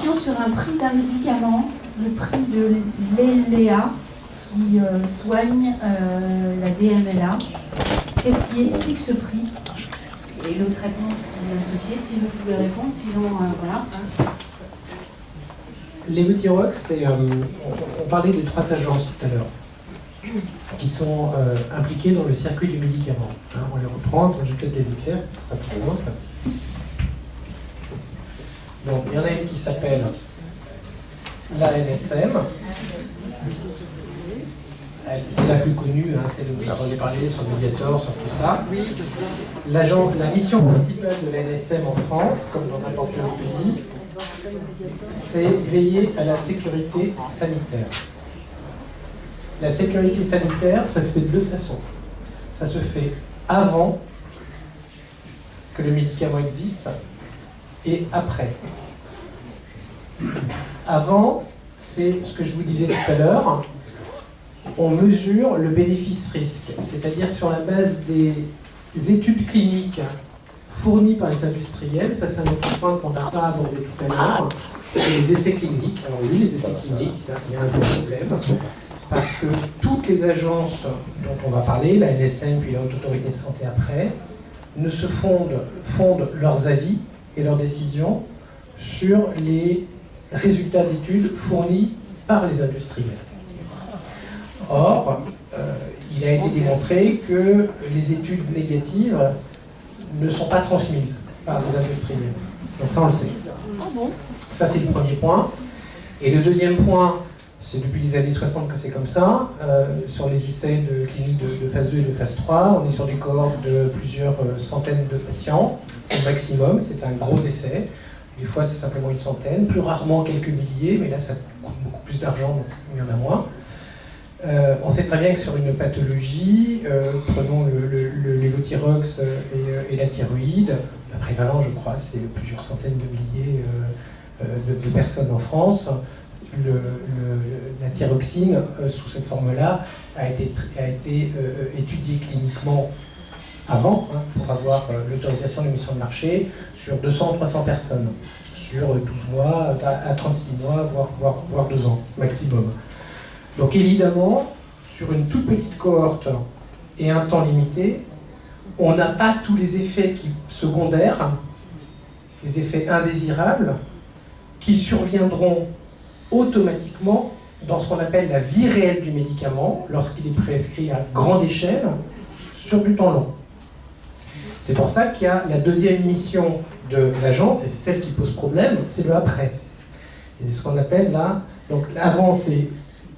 question sur un prix d'un médicament, le prix de l'ELEA, qui soigne la DMLA. Qu'est-ce qui explique ce prix et le traitement qui est associé? Si vous pouvez répondre, sinon voilà. Levothyrox, on parlait des 3 agences tout à l'heure, qui sont impliquées dans le circuit du médicament. Hein, on les reprend, je vais peut-être les écrire, ce sera plus simple. Donc, il y en a une qui s'appelle l'ANSM. C'est la plus connue, hein, on a parlé sur le Mediator, sur tout ça. La mission principale de l'ANSM en France, comme dans n'importe quel pays, c'est veiller à la sécurité sanitaire. La sécurité sanitaire, ça se fait de 2 façons. Ça se fait avant que le médicament existe et après. Avant, c'est ce que je vous disais tout à l'heure, on mesure le bénéfice-risque, c'est-à-dire sur la base des études cliniques fournies par les industriels. Ça, c'est un autre point qu'on n'a pas abordé tout à l'heure. C'est les essais cliniques. Alors oui, les essais cliniques, il y a un gros problème, parce que toutes les agences dont on va parler, la NSM puis la Haute Autorité de Santé après, ne se fondent leurs avis et leurs décisions sur les résultats d'études fournis par les industriels. Or, il a été démontré que les études négatives ne sont pas transmises par les industriels. Donc ça, on le sait. Ça, c'est le premier point. Et le deuxième point, c'est depuis les années 60 que c'est comme ça. Sur les essais de cliniques de phase 2 et de phase 3, on est sur des cohortes de plusieurs centaines de patients, au maximum. C'est un gros essai. Des fois, c'est simplement une centaine, plus rarement quelques milliers, mais là, ça coûte beaucoup plus d'argent, donc il y en a moins. On sait très bien que sur une pathologie, prenons le Levothyrox et la thyroïde, la prévalence, je crois, c'est plusieurs centaines de milliers de personnes en France. La thyroxine, sous cette forme-là, a été étudiée cliniquement avant, hein, pour avoir l'autorisation de mise sur le marché, sur 200-300 personnes, sur 12 mois à 36 mois, voire 2 ans maximum. Donc évidemment, sur une toute petite cohorte et un temps limité, on n'a pas tous les effets secondaires, les effets indésirables, qui surviendront automatiquement dans ce qu'on appelle la vie réelle du médicament, lorsqu'il est prescrit à grande échelle, sur du temps long. C'est pour ça qu'il y a la deuxième mission de l'agence, et c'est celle qui pose problème, c'est le après. Et c'est ce qu'on appelle là, donc l'avant, c'est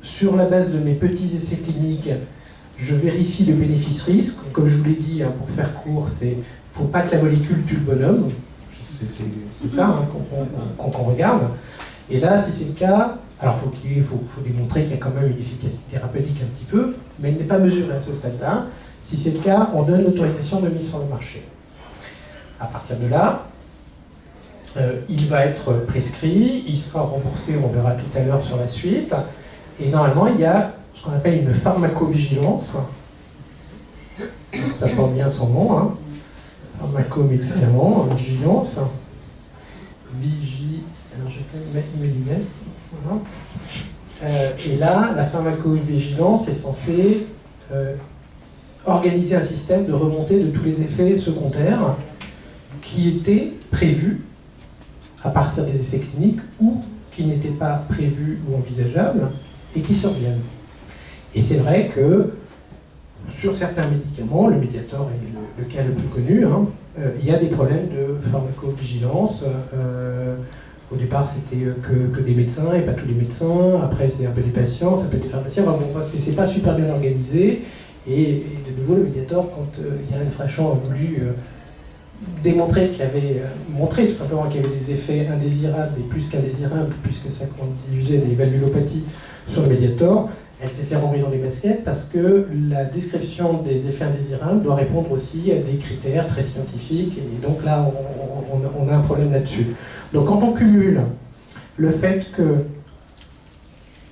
sur la base de mes petits essais cliniques, je vérifie le bénéfice-risque. Comme je vous l'ai dit, hein, pour faire court, il ne faut pas que la molécule tue le bonhomme. C'est ça hein, qu'on regarde. Et là, si c'est le cas, alors il faut démontrer qu'il y a quand même une efficacité thérapeutique un petit peu, mais elle n'est pas mesurée à ce stade-là. Si c'est le cas, on donne l'autorisation de mise sur le marché. À partir de là, il va être prescrit, il sera remboursé, on verra tout à l'heure sur la suite. Et normalement, il y a ce qu'on appelle une pharmacovigilance. Ça porte bien son nom, hein. Pharmacomédicament, vigilance. Alors je vais mettre mes lunettes. Voilà. Et là, la pharmacovigilance est censée organiser un système de remontée de tous les effets secondaires qui étaient prévus à partir des essais cliniques ou qui n'étaient pas prévus ou envisageables et qui surviennent. Et c'est vrai que sur certains médicaments, le Mediator est le cas le plus connu, hein, il y a des problèmes de pharmacovigilance. Au départ, c'était que des médecins et pas tous les médecins. Après, c'est un peu des patients, ça peut être des pharmaciens. Enfin, bon, c'est pas super bien organisé. Et de nouveau, le Mediator, quand Irène Frachon a voulu démontrer qu'il y avait, montrer tout simplement qu'il y avait des effets indésirables et plus qu'indésirables, puisque ça conduisait des valvulopathies sur le Mediator, elle s'est fait rentrer dans les baskets parce que la description des effets indésirables doit répondre aussi à des critères très scientifiques, et donc là, on a un problème là-dessus. Donc quand on cumule le fait que,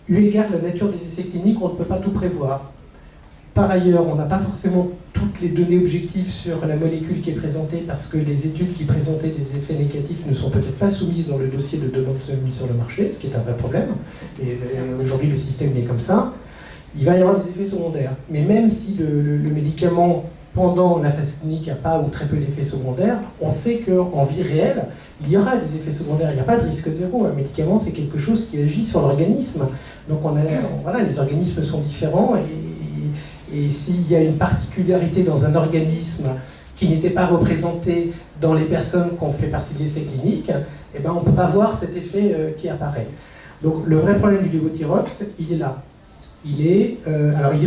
eu égard à la nature des essais cliniques, on ne peut pas tout prévoir, Par ailleurs, on n'a pas forcément toutes les données objectives sur la molécule qui est présentée parce que les études qui présentaient des effets négatifs ne sont peut-être pas soumises dans le dossier de demande de mise sur le marché, ce qui est un vrai problème. Et aujourd'hui, le système est comme ça. Il va y avoir des effets secondaires. Mais même si le médicament, pendant la phase clinique, n'a pas ou très peu d'effets secondaires, on sait qu'en vie réelle, il y aura des effets secondaires. Il n'y a pas de risque zéro. Un médicament, c'est quelque chose qui agit sur l'organisme. Donc voilà, les organismes sont différents et s'il y a une particularité dans un organisme qui n'était pas représentée dans les personnes qui ont fait partie de l'essai clinique, eh ben, on ne peut pas voir cet effet qui apparaît. Donc le vrai problème du lévothyrox, il est là. Il est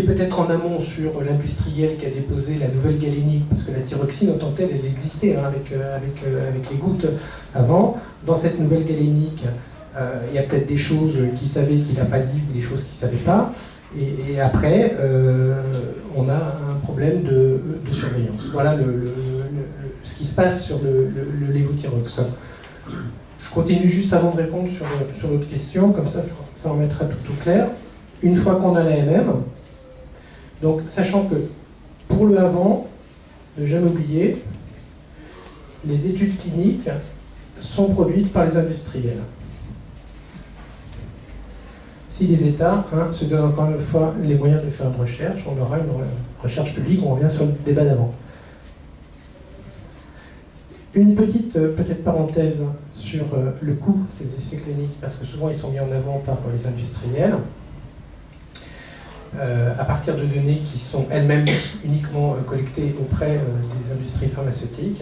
peut-être en amont sur l'industriel qui a déposé la nouvelle galénique, parce que la thyroxine en tant que telle, elle existait hein, avec les gouttes avant. Dans cette nouvelle galénique, il y a peut-être des choses qu'il savait qu'il n'a pas dit, ou des choses qu'il ne savait pas. Et après, on a un problème de surveillance. Voilà ce qui se passe sur le lévothyrox. Je continue juste avant de répondre sur l'autre question, comme ça en mettra tout au clair. Une fois qu'on a l'AMM, donc sachant que pour le avant, ne jamais oublier, les études cliniques sont produites par les industriels. Si les États se donnent encore une fois les moyens de faire une recherche, on aura une recherche publique, on revient sur le débat d'avant. Une petite peut-être parenthèse sur le coût de ces essais cliniques, parce que souvent ils sont mis en avant par les industriels, à partir de données qui sont elles-mêmes uniquement collectées auprès des industries pharmaceutiques.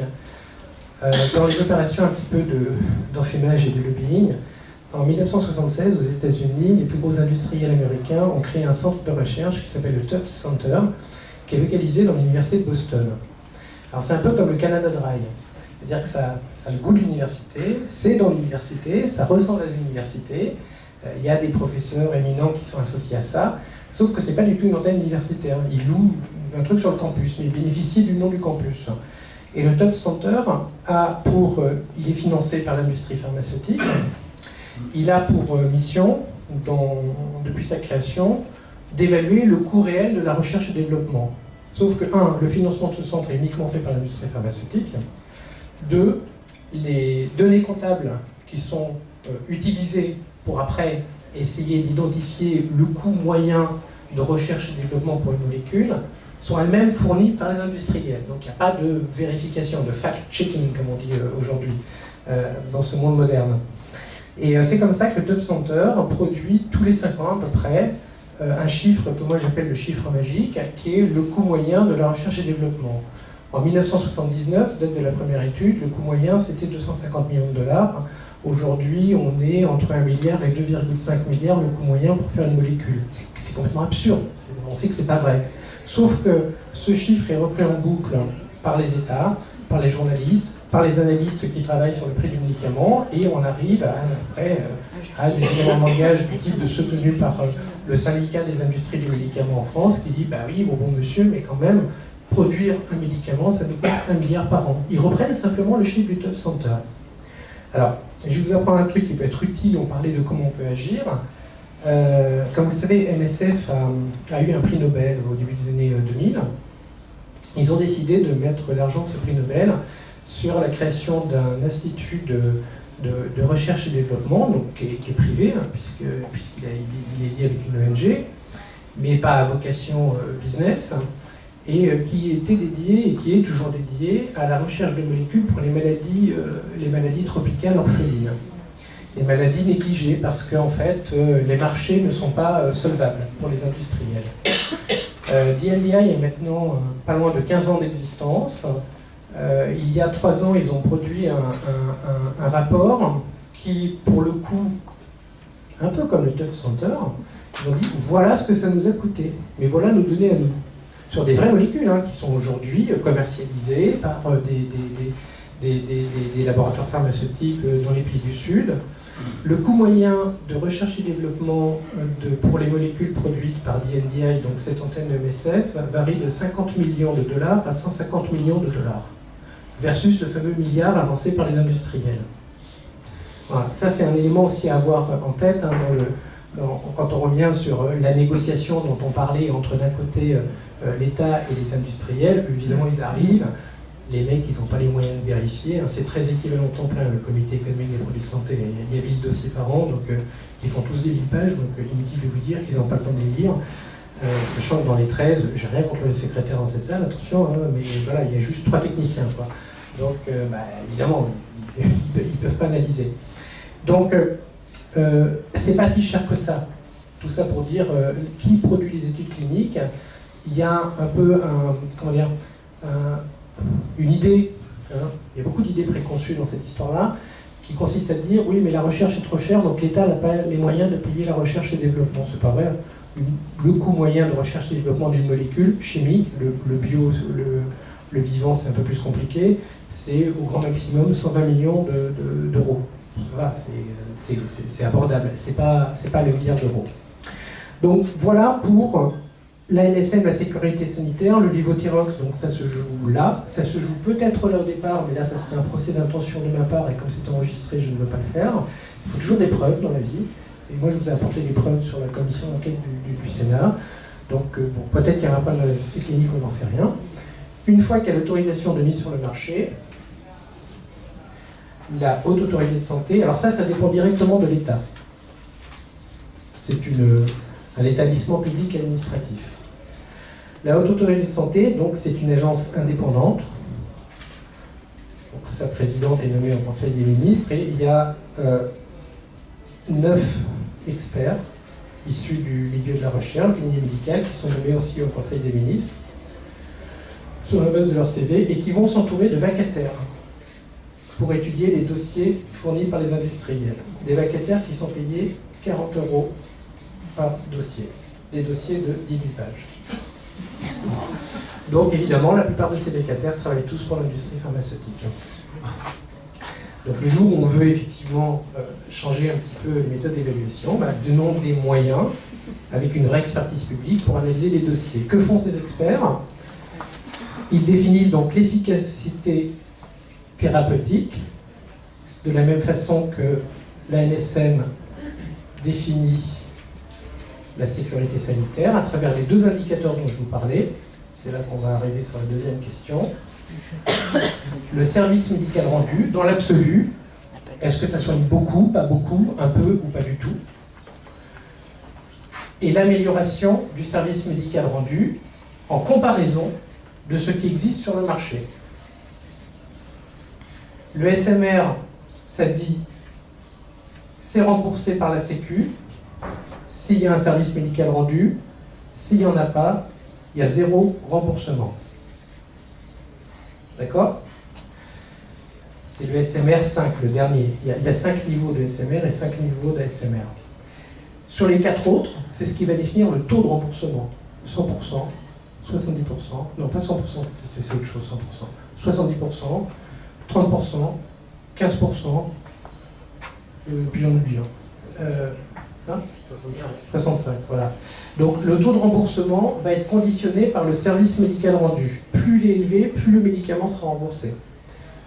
Dans les opérations un petit peu d'enfumage et de lobbying, en 1976, aux États-Unis, les plus gros industriels américains ont créé un centre de recherche qui s'appelle le Tufts Center, qui est localisé dans l'université de Boston. Alors c'est un peu comme le Canada Dry, c'est-à-dire que ça a le goût de l'université, c'est dans l'université, ça ressemble à l'université, il y a des professeurs éminents qui sont associés à ça, sauf que c'est pas du tout une antenne universitaire. Ils louent un truc sur le campus, mais ils bénéficient du nom du campus. Et le Tufts Center il est financé par l'industrie pharmaceutique. Il a pour mission, depuis sa création, d'évaluer le coût réel de la recherche et développement. Sauf que, le financement de ce centre est uniquement fait par l'industrie pharmaceutique. 2, les données comptables qui sont utilisées pour après essayer d'identifier le coût moyen de recherche et développement pour une molécule sont elles-mêmes fournies par les industriels. Donc il n'y a pas de vérification, de fact-checking, comme on dit aujourd'hui, dans ce monde moderne. Et c'est comme ça que le Tufts Center produit tous les 5 ans à peu près un chiffre que moi j'appelle le chiffre magique, qui est le coût moyen de la recherche et développement. En 1979, date de la première étude, le coût moyen c'était 250 millions de dollars. Aujourd'hui, on est entre 1 milliard et 2,5 milliards le coût moyen pour faire une molécule. C'est complètement absurde, on sait que c'est pas vrai. Sauf que ce chiffre est repris en boucle par les États, par les journalistes, par les analystes qui travaillent sur le prix du médicament, et on arrive à des éléments de langage du type de ceux tenus par le syndicat des industries du médicament en France, qui dit « bah oui, bon monsieur, mais quand même, produire un médicament, ça nous coûte 1 milliard par an ». Ils reprennent simplement le chiffre du Tufts Center. Alors, je vais vous apprendre un truc qui peut être utile, on parlait de comment on peut agir. Comme vous le savez, MSF a eu un prix Nobel au début des années 2000. Ils ont décidé de mettre l'argent de ce prix Nobel sur la création d'un institut de recherche et développement, donc, qui est privé, hein, puisqu'il est lié avec une ONG, mais pas à vocation business, et qui était dédié, et qui est toujours dédié, à la recherche de molécules pour les maladies tropicales orphelines. Les maladies négligées, parce qu'en fait, les marchés ne sont pas solvables pour les industriels. DNDi est maintenant pas loin de 15 ans d'existence. Il y a 3 ans, ils ont produit un rapport qui, pour le coup, un peu comme le Tufts Center, ils ont dit voilà ce que ça nous a coûté, mais voilà nos données à nous. Sur des vraies molécules qui sont aujourd'hui commercialisées par des laboratoires pharmaceutiques dans les pays du Sud. Le coût moyen de recherche et développement pour les molécules produites par DNDi, donc cette antenne de MSF, varie de 50 millions de dollars à 150 millions de dollars, versus le fameux milliard avancé par les industriels. Voilà. Ça, c'est un élément aussi à avoir en tête quand on revient sur la négociation dont on parlait entre d'un côté l'État et les industriels, évidemment ils arrivent, les mecs ils n'ont pas les moyens de vérifier, hein, c'est très équivalent temps plein, le comité économique des produits de santé, il y a 1000 dossiers par an, donc ils font tous des 1000 pages, donc inutile de vous dire qu'ils n'ont pas le temps de les lire. Sachant que dans les 13, j'ai rien contre les secrétaires dans cette salle, attention, hein, mais voilà, il y a juste 3 techniciens, quoi. Donc, évidemment, ils ne peuvent pas analyser. Donc, c'est pas si cher que ça. Tout ça pour dire qui produit les études cliniques. Il y a un peu une idée, hein, il y a beaucoup d'idées préconçues dans cette histoire-là, qui consiste à dire oui, mais la recherche est trop chère, donc l'État n'a pas les moyens de payer la recherche et le développement. C'est pas vrai. Le coût moyen de recherche et développement d'une molécule chimique, le bio, le vivant, c'est un peu plus compliqué, c'est au grand maximum 120 millions d'euros. Voilà, c'est abordable, c'est pas le milliard d'euros. Donc voilà pour l'ANSM, la sécurité sanitaire, le lévothyrox, donc ça se joue là, ça se joue peut-être là au départ, mais là ça serait un procès d'intention de ma part, et comme c'est enregistré, je ne veux pas le faire. Il faut toujours des preuves dans la vie. Et moi, je vous ai apporté les preuves sur la commission d'enquête du Sénat. Donc, bon, peut-être qu'il y a un problème dans les essais cliniques, on n'en sait rien. Une fois qu'il y a l'autorisation de mise sur le marché, la haute autorité de santé, alors ça dépend directement de l'État. C'est un établissement public administratif. La haute autorité de santé, donc, c'est une agence indépendante. Donc, sa présidente est nommée au Conseil des ministres et il y a 9 experts issus du milieu de la recherche, du milieu médical, qui sont nommés aussi au Conseil des ministres, sur la base de leur CV, et qui vont s'entourer de vacataires pour étudier les dossiers fournis par les industriels. Des vacataires qui sont payés 40 € par dossier, des dossiers de 10 000 pages. Donc évidemment, la plupart de ces vacataires travaillent tous pour l'industrie pharmaceutique. Donc le jour où on veut effectivement changer un petit peu les méthodes d'évaluation, donnons des moyens avec une vraie expertise publique pour analyser les dossiers. Que font ces experts? Ils définissent donc l'efficacité thérapeutique, de la même façon que l'ANSM définit la sécurité sanitaire, à travers les 2 indicateurs dont je vous parlais. C'est là qu'on va arriver sur la deuxième question. Le service médical rendu, dans l'absolu, est-ce que ça soigne beaucoup, pas beaucoup, un peu ou pas du tout? Et l'amélioration du service médical rendu en comparaison de ce qui existe sur le marché. Le SMR, ça dit, c'est remboursé par la Sécu, s'il y a un service médical rendu, s'il n'y en a pas, il y a 0 remboursement. D'accord? C'est le SMR 5, le dernier. Il y a 5 niveaux de SMR et 5 niveaux d'ASMR. Sur les 4 autres, c'est ce qui va définir le taux de remboursement. 100%, 70%, non pas 100%, c'est autre chose, 100%. 70%, 30%, 15%, puis j'en oublie. 65, voilà. Donc le taux de remboursement va être conditionné par le service médical rendu. Plus il est élevé, plus le médicament sera remboursé.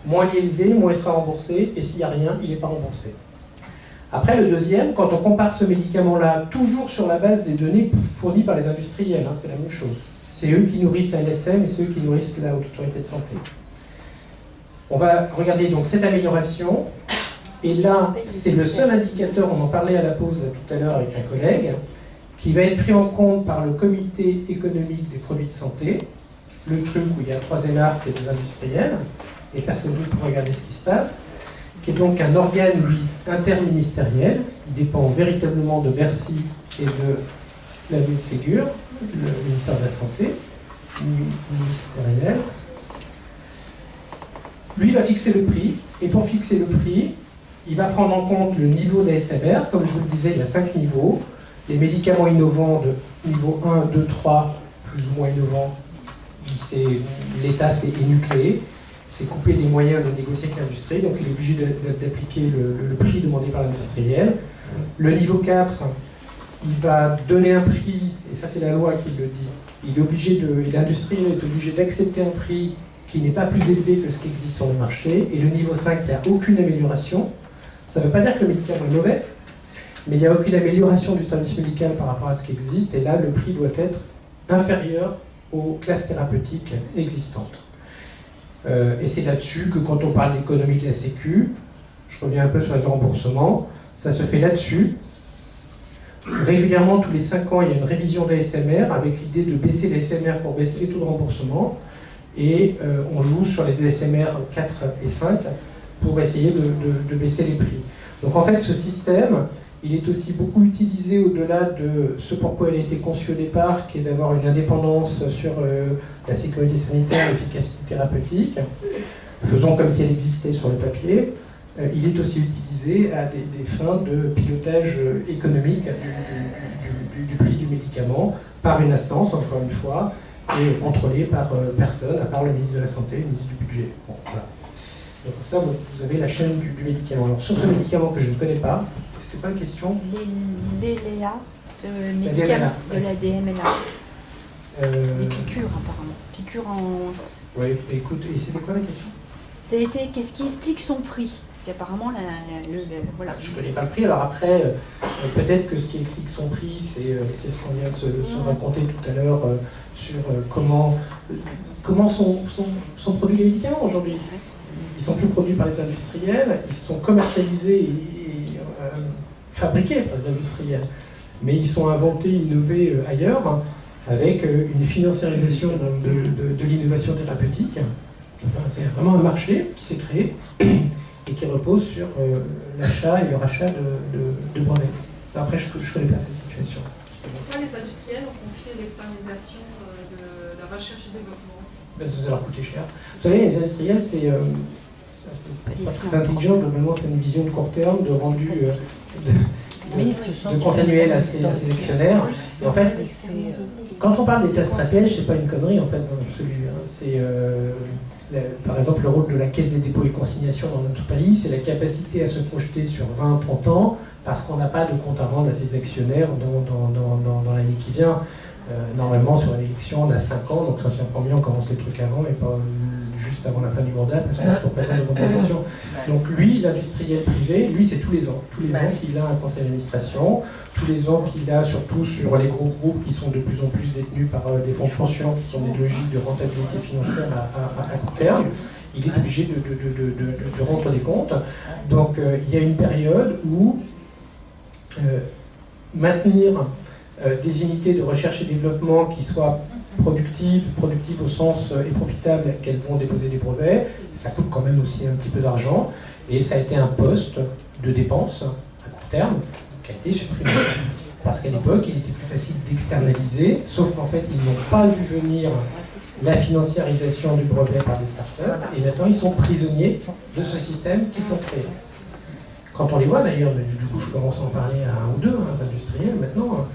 Moins il est élevé, moins il sera remboursé, et s'il n'y a rien, il n'est pas remboursé. Après, le deuxième, quand on compare ce médicament-là, toujours sur la base des données fournies par les industriels, c'est la même chose. C'est eux qui nourrissent la NSM et c'est eux qui nourrissent la Haute Autorité de Santé. On va regarder donc cette amélioration. Et là, c'est le seul indicateur, on en parlait à la pause là, tout à l'heure avec un collègue, qui va être pris en compte par le comité économique des produits de santé, le truc où il y a 3 énarques et 2 industriels, et personne d'autre pour regarder ce qui se passe, qui est donc un organe, lui, interministériel, qui dépend véritablement de Bercy et de la ville de Ségur, le ministère de la Santé, ministériel. Lui va fixer le prix, et pour fixer le prix, il va prendre en compte le niveau d'ASMR. Comme je vous le disais, il y a 5 niveaux. Les médicaments innovants de niveau 1, 2, 3, plus ou moins innovants, l'État s'est énucléé, c'est couper des moyens de négocier avec l'industrie, donc il est obligé d'appliquer le prix demandé par l'industriel. Le niveau 4, il va donner un prix, et ça c'est la loi qui le dit, l'industriel est obligé d'accepter un prix qui n'est pas plus élevé que ce qui existe sur le marché, et le niveau 5, il n'y a aucune amélioration. Ça ne veut pas dire que le médicament est mauvais, mais il n'y a aucune amélioration du service médical par rapport à ce qui existe, et là, le prix doit être inférieur aux classes thérapeutiques existantes. Et c'est là-dessus que quand on parle d'économie de la Sécu, je reviens un peu sur le remboursement, ça se fait là-dessus. Régulièrement, tous les 5 ans, il y a une révision de la SMR avec l'idée de baisser la SMR pour baisser les taux de remboursement, et on joue sur les SMR 4 et 5 pour essayer de baisser les prix. Donc en fait, ce système, il est aussi beaucoup utilisé au-delà de ce pourquoi il a été conçu au départ, qui est d'avoir une indépendance sur la sécurité sanitaire, l'efficacité thérapeutique, faisons comme si elle existait sur le papier. Il est aussi utilisé à des fins de pilotage économique du prix du médicament, par une instance, encore une fois, et contrôlé par personne, à part le ministre de la Santé, le ministre du Budget. Bon, voilà. Donc ça, vous avez la chaîne du médicament. Alors sur ce médicament que je ne connais pas, c'était pas une question. L'ELEA, ce médicament de la DMLA. Des piqûres apparemment. Piqûres en... Oui, écoute, et c'était quoi la question? C'était qu'est-ce qui explique son prix? Parce qu'apparemment, voilà. Je ne connais pas le prix, alors après, peut-être que ce qui explique son prix, c'est ce qu'on vient de se raconter tout à l'heure sur comment sont produits les médicaments aujourd'hui. Ils ne sont plus produits par les industriels, ils sont commercialisés et fabriqués par les industriels. Mais ils sont inventés, innovés ailleurs, hein, avec une financiarisation de l'innovation thérapeutique. Enfin, c'est vraiment un marché qui s'est créé et qui repose sur l'achat et le rachat de brevets. Après, je ne connais pas cette situation. Pourquoi les industriels ont confié l'externalisation de la recherche et développement? Ça leur coûtait cher. Vous savez, les industriels, c'est pas très intelligent. Globalement, c'est une vision de court terme, de rendu de continuel à ses actionnaires. Et en fait, quand on parle d'état stratège, c'est pas une connerie en fait dans l'absolu. Hein. C'est par exemple le rôle de la Caisse des dépôts et consignations dans notre pays, c'est la capacité à se projeter sur 20-30 ans parce qu'on n'a pas de compte à rendre à ses actionnaires dans l'année qui vient. Normalement, sur l'élection, on a 5 ans, donc ça c'est encore mieux, on commence les trucs avant et pas juste avant la fin du mandat, parce qu'on se représente de compensation. Donc lui, l'industriel privé, lui c'est tous les ans. Tous les ans qu'il a un conseil d'administration, tous les ans qu'il a, surtout sur les gros groupes qui sont de plus en plus détenus par des fonds de pension, qui sont des logiques de rentabilité financière à court terme, il est obligé de rendre des comptes. Donc il y a une période où maintenir des unités de recherche et développement qui soient productives au sens et profitables, qu'elles vont déposer des brevets, ça coûte quand même aussi un petit peu d'argent, et ça a été un poste de dépense à court terme qui a été supprimé. Parce qu'à l'époque, il était plus facile d'externaliser, sauf qu'en fait, ils n'ont pas vu venir la financiarisation du brevet par des startups, et maintenant ils sont prisonniers de ce système qu'ils ont créé. Quand on les voit d'ailleurs, du coup je commence à en parler à un ou deux industriels maintenant,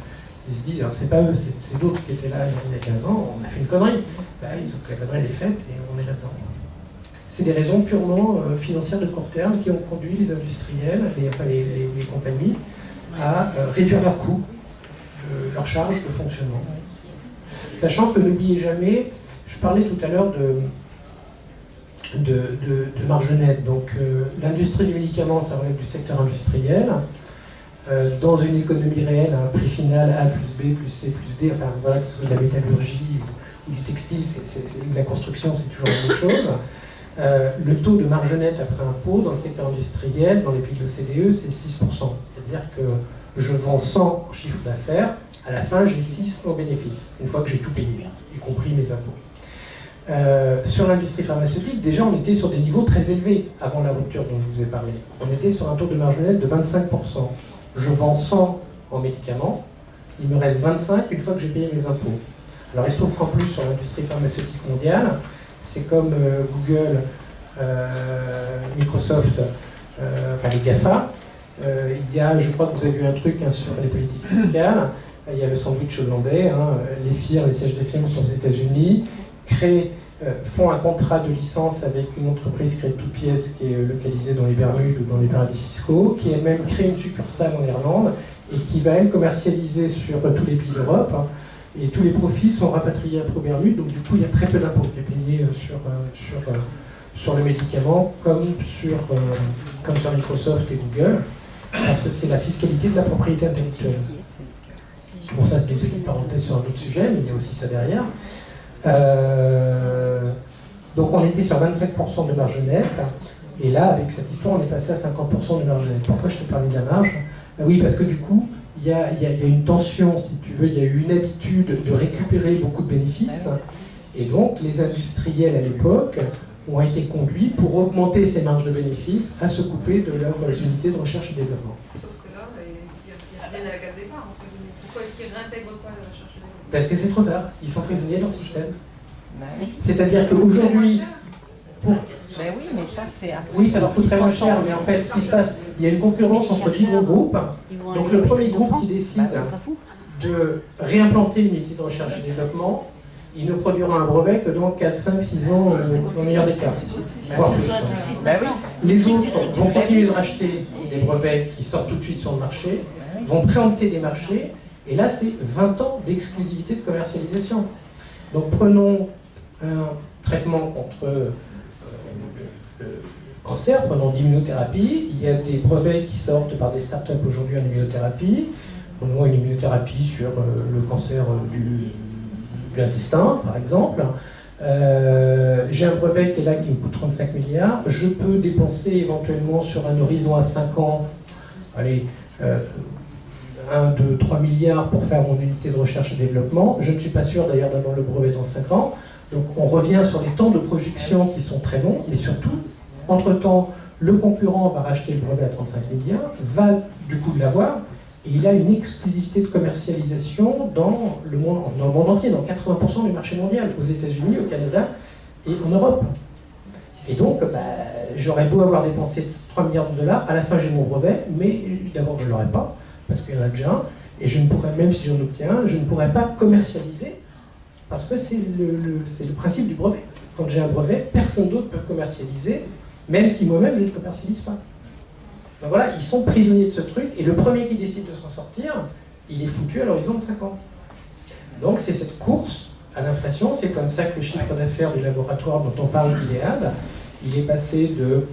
ils se disent, alors c'est pas eux, c'est d'autres qui étaient là il y a 15 ans, on a fait une connerie. Ben, ils ont que la connerie elle est faite et on est là-dedans. C'est des raisons purement financières de court terme qui ont conduit les industriels, les compagnies, à réduire leurs coûts, leurs charges de fonctionnement. Sachant que n'oubliez jamais, je parlais tout à l'heure de marge nette. Donc l'industrie du médicament, ça relève du secteur industriel. Dans une économie réelle, à un prix final A plus B plus C plus D, enfin voilà, que ce soit de la métallurgie ou du textile, de la construction, c'est toujours la même chose. Le taux de marge nette après impôt dans le secteur industriel, dans les pays de l'OCDE, c'est 6%. C'est-à-dire que je vends 100 en chiffre d'affaires, à la fin j'ai 6 en bénéfice, une fois que j'ai tout payé, y compris mes impôts. Sur l'industrie pharmaceutique, déjà on était sur des niveaux très élevés avant la rupture dont je vous ai parlé. On était sur un taux de marge nette de 25%. Je vends 100 en médicaments, il me reste 25 une fois que j'ai payé mes impôts. Alors il se trouve qu'en plus sur l'industrie pharmaceutique mondiale, c'est comme Google, Microsoft, enfin les GAFA, il y a, je crois que vous avez vu un truc sur les politiques fiscales, il y a le sandwich hollandais, les firmes, les sièges des firmes sont aux États-Unis, font un contrat de licence avec une entreprise créée de toutes pièces qui est localisée dans les Bermudes ou dans les paradis fiscaux, qui elle-même crée une succursale en Irlande et qui va elle commercialiser sur tous les pays d'Europe. Et tous les profits sont rapatriés après aux Bermudes, donc du coup il y a très peu d'impôts qui est payé sur le médicament, comme sur Microsoft et Google. parce que c'est la fiscalité de la propriété intellectuelle. Bon, ça c'est une petite parenthèse sur un autre sujet, mais il y a aussi ça derrière. Donc on était sur 25% de marge nette, et là, avec cette histoire, on est passé à 50% de marge nette. Pourquoi je te parlais de la marge? Oui, parce que du coup, il y a une tension, si tu veux, il y a eu une habitude de récupérer beaucoup de bénéfices, et donc les industriels à l'époque ont été conduits, pour augmenter ces marges de bénéfices, à se couper de leurs unités de recherche et développement. Sauf que là, ils reviennent à la case départ, entre guillemets. Pourquoi est-ce qu'ils ne réintègrent pas la recherche et développement? Parce que c'est trop tard, ils sont prisonniers dans le système. C'est-à-dire qu'aujourd'hui... Ben oui, mais ça c'est... Oui, ça leur coûterait moins cher, mais en fait, ce qui se passe, il y a une concurrence entre 10 gros groupes. Donc le premier groupe qui décide de réimplanter une unité de recherche et développement, il ne produira un brevet que dans 4, 5, 6 ans, dans le meilleur des cas. Voire plus. Les autres vont continuer de racheter des brevets qui sortent tout de suite sur le marché, vont préempter des marchés, et là c'est 20 ans d'exclusivité de commercialisation. Donc prenons un traitement contre le cancer, prenons l'immunothérapie, il y a des brevets qui sortent par des startups aujourd'hui en immunothérapie. Prenons une immunothérapie sur le cancer de l'intestin, par exemple. J'ai un brevet qui est là qui me coûte 35 milliards. Je peux dépenser éventuellement sur un horizon à 5 ans, allez, 1, 2, 3 milliards pour faire mon unité de recherche et développement. Je ne suis pas sûr d'ailleurs d'avoir le brevet dans 5 ans. Donc on revient sur les temps de projection qui sont très longs, mais surtout, entre-temps, le concurrent va racheter le brevet à 35 milliards, va du coup l'avoir, et il a une exclusivité de commercialisation dans le monde entier, dans 80% du marché mondial, aux États-Unis, au Canada et en Europe. Et donc, j'aurais beau avoir dépensé 3 milliards de dollars, à la fin j'ai mon brevet, mais d'abord je ne l'aurai pas, parce qu'il y en a déjà un, et je ne pourrais, même si j'en obtiens un, je ne pourrais pas commercialiser, parce que c'est le principe du brevet. Quand j'ai un brevet, personne d'autre peut commercialiser, même si moi-même je ne commercialise pas. Donc voilà, ils sont prisonniers de ce truc, et le premier qui décide de s'en sortir, il est foutu à l'horizon de 5 ans. Donc c'est cette course à l'inflation, c'est comme ça que le chiffre d'affaires du laboratoire dont on parle, Gilead, il est passé de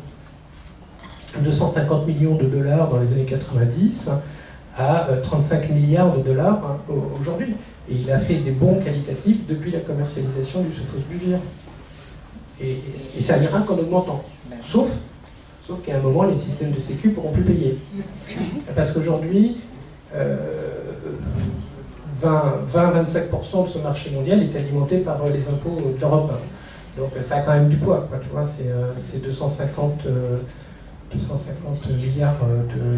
250 millions de dollars dans les années 90 à 35 milliards de dollars aujourd'hui. Et il a fait des bons qualitatifs depuis la commercialisation du sofosbuvir. Et ça n'ira qu'en augmentant. Sauf qu'à un moment, les systèmes de sécu ne pourront plus payer. Parce qu'aujourd'hui, 20-25% de ce marché mondial est alimenté par les impôts d'Europe. Donc ça a quand même du poids, quoi, tu vois, c'est 250 milliards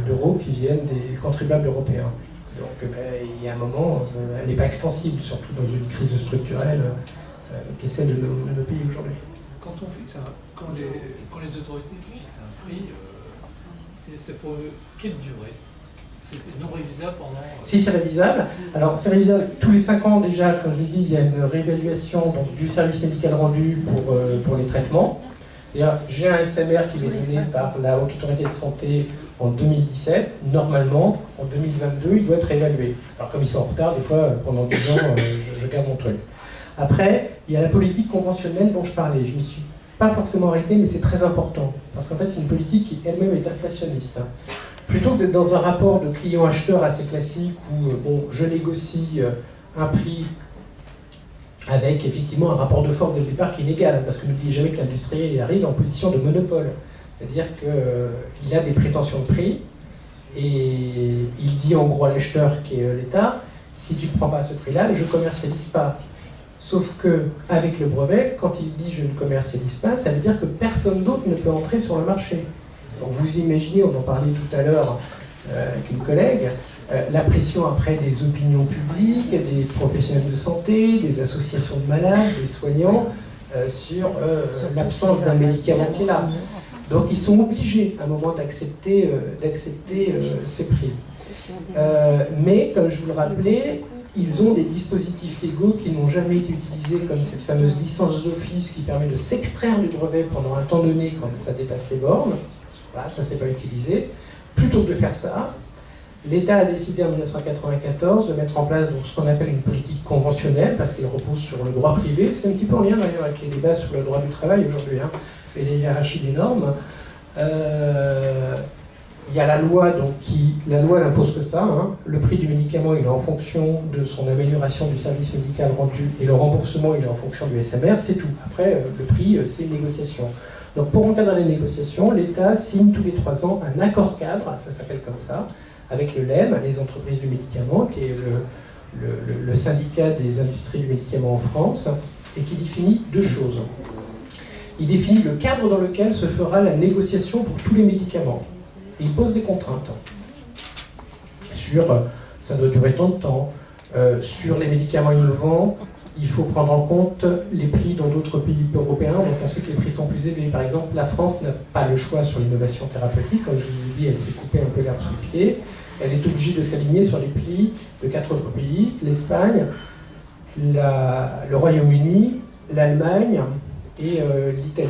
d'euros qui viennent des contribuables européens. Donc il y a un moment, elle n'est pas extensible, surtout dans une crise structurelle qui est celle de nos pays aujourd'hui. Quand les autorités fixent un prix, c'est pour quelle durée? C'est non révisable pendant... Si, c'est révisable. Alors, c'est révisable tous les 5 ans déjà, comme je l'ai dit, il y a une réévaluation donc, du service médical rendu pour les traitements. J'ai un SMR qui m'est donné par la Haute Autorité de Santé en 2017. Normalement, en 2022, il doit être évalué. Alors, comme ils sont en retard, des fois, pendant 10 ans, je garde mon truc. Après, il y a la politique conventionnelle dont je parlais. Je ne m'y suis pas forcément arrêté, mais c'est très important. Parce qu'en fait, c'est une politique qui elle-même est inflationniste. Plutôt que d'être dans un rapport de client-acheteur assez classique où je négocie un prix avec effectivement un rapport de force dès le départ qui est inégal, parce que n'oubliez jamais que l'industriel arrive en position de monopole. C'est-à-dire qu'il a des prétentions de prix et il dit en gros à l'acheteur qui est l'État, si tu ne prends pas ce prix-là, je ne commercialise pas. Sauf qu'avec le brevet, quand il dit je ne commercialise pas, ça veut dire que personne d'autre ne peut entrer sur le marché. Donc vous imaginez, on en parlait tout à l'heure avec une collègue, la pression après des opinions publiques, des professionnels de santé, des associations de malades, des soignants, sur l'absence d'un médicament qui est là. Donc ils sont obligés à un moment d'accepter ces prix. Mais comme je vous le rappelais, ils ont des dispositifs légaux qui n'ont jamais été utilisés, comme cette fameuse licence d'office qui permet de s'extraire du brevet pendant un temps donné quand ça dépasse les bornes. Voilà, ça ne s'est pas utilisé. Plutôt que de faire ça, l'État a décidé en 1994 de mettre en place donc, ce qu'on appelle une politique conventionnelle, parce qu'elle repose sur le droit privé. C'est un petit peu en lien d'ailleurs avec les débats sur le droit du travail aujourd'hui, et les hiérarchies des normes. il y a la loi, la loi n'impose que ça, hein. Le prix du médicament il est en fonction de son amélioration du service médical rendu et le remboursement il est en fonction du SMR, c'est tout. Après, le prix, c'est une négociation. Donc pour encadrer les négociations, l'État signe tous les 3 ans un accord cadre, ça s'appelle comme ça, avec le LEM, les entreprises du médicament, qui est le syndicat des industries du médicament en France, et qui définit 2 choses. Il définit le cadre dans lequel se fera la négociation pour tous les médicaments. Et il pose des contraintes sur ça doit durer tant de temps, sur les médicaments innovants, il faut prendre en compte les prix dans d'autres pays européens, donc on sait que les prix sont plus élevés. Par exemple, la France n'a pas le choix sur l'innovation thérapeutique, comme je vous ai dit, elle s'est coupée un peu l'herbe sous le pied, elle est obligée de s'aligner sur les prix de 4 autres pays, l'Espagne, le Royaume-Uni, l'Allemagne et l'Italie.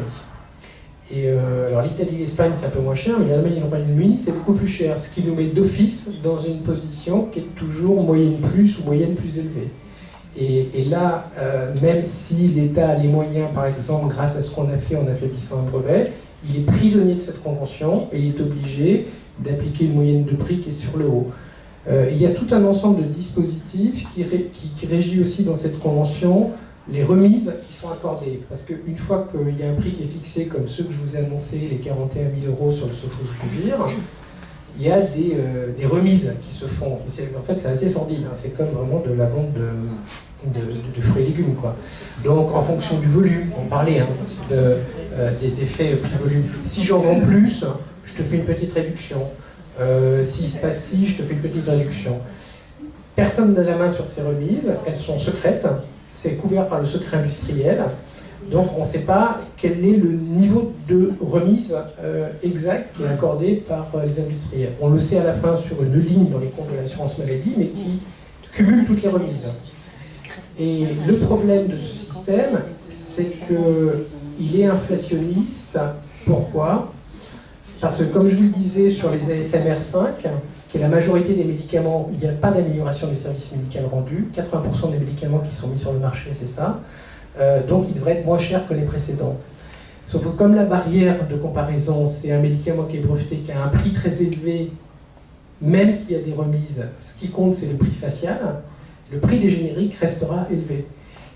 Et alors l'Italie et l'Espagne c'est un peu moins cher, mais l'Allemagne et le Royaume-Uni c'est beaucoup plus cher, ce qui nous met d'office dans une position qui est toujours moyenne plus ou moyenne plus élevée. Et là, même si l'État a les moyens, par exemple, grâce à ce qu'on a fait en affaiblissant un brevet, il est prisonnier de cette convention et il est obligé d'appliquer une moyenne de prix qui est sur le haut. Il y a tout un ensemble de dispositifs qui régit aussi dans cette convention les remises qui sont accordées. Parce qu'une fois qu'il y a un prix qui est fixé, comme ceux que je vous ai annoncés, les 41 000 € sur le Sofosbuvir, il y a des remises qui se font. En fait, c'est assez sordide, hein. C'est comme vraiment de la vente de fruits et légumes, quoi. Donc, en fonction du volume, on parlait des effets prix-volume. Si j'en vends plus, je te fais une petite réduction. S'il se passe ci, je te fais une petite réduction. Personne n'a la main sur ces remises, elles sont secrètes. C'est couvert par le secret industriel, donc on ne sait pas quel est le niveau de remise exact qui est accordé par les industriels. On le sait à la fin sur une ligne dans les comptes de l'assurance maladie, mais qui cumule toutes les remises. Et le problème de ce système, c'est qu'il est inflationniste. Pourquoi ? Parce que comme je vous le disais sur les ASMR 5, qui est la majorité des médicaments, il n'y a pas d'amélioration du service médical rendu. 80% des médicaments qui sont mis sur le marché, c'est ça. Donc ils devraient être moins chers que les précédents. Sauf que comme la barrière de comparaison, c'est un médicament qui est breveté, qui a un prix très élevé, même s'il y a des remises, ce qui compte c'est le prix facial, le prix des génériques restera élevé.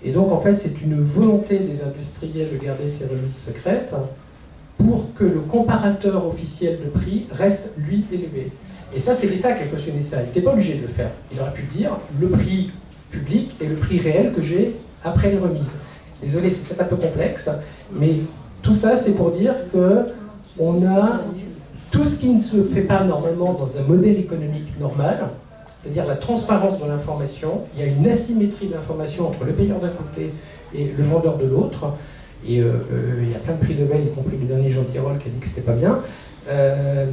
Et donc en fait c'est une volonté des industriels de garder ces remises secrètes pour que le comparateur officiel de prix reste lui élevé. Et ça, c'est l'État qui a cautionné ça. Il n'était pas obligé de le faire. Il aurait pu dire le prix public et le prix réel que j'ai après les remises. Désolé, c'est peut-être un peu complexe, mais tout ça, c'est pour dire qu'on a tout ce qui ne se fait pas normalement dans un modèle économique normal, c'est-à-dire la transparence de l'information. Il y a une asymétrie de l'information entre le payeur d'un côté et le vendeur de l'autre. Et il y a plein de prix Nobel, y compris le dernier Jean Tirole qui a dit que c'était pas bien.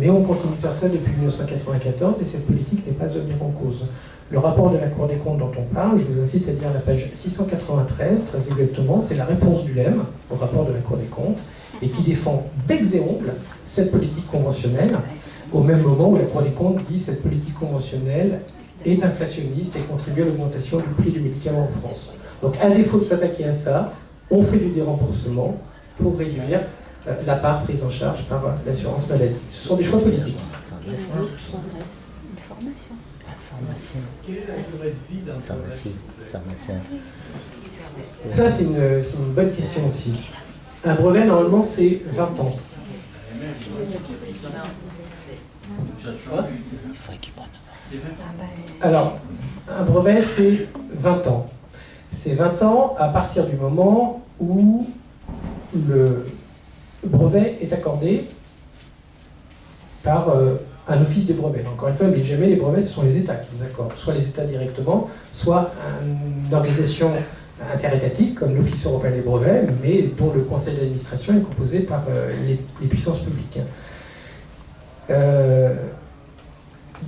Mais on continue de faire ça depuis 1994 et cette politique n'est pas à remise en cause. Le rapport de la Cour des comptes dont on parle, je vous incite à lire la page 693, très exactement, c'est la réponse du LEM au rapport de la Cour des comptes et qui défend becs et ongles cette politique conventionnelle au même moment où la Cour des comptes dit que cette politique conventionnelle est inflationniste et contribue à l'augmentation du prix du médicament en France. Donc à défaut de s'attaquer à ça, on fait du déremboursement pour réduire la part prise en charge par l'assurance maladie. Ce sont des choix politiques. Quelle est la durée de vie d'un pharmacien? Ça, c'est une bonne question aussi. Un brevet, normalement, c'est 20 ans. Alors, un brevet, c'est 20 ans. C'est 20 ans à partir du moment où le brevet est accordé par un office des brevets. Encore une fois, n'oubliez jamais, les brevets, ce sont les États qui les accordent. Soit les États directement, soit une organisation interétatique, comme l'Office européen des brevets, mais dont le conseil d'administration est composé par les puissances publiques.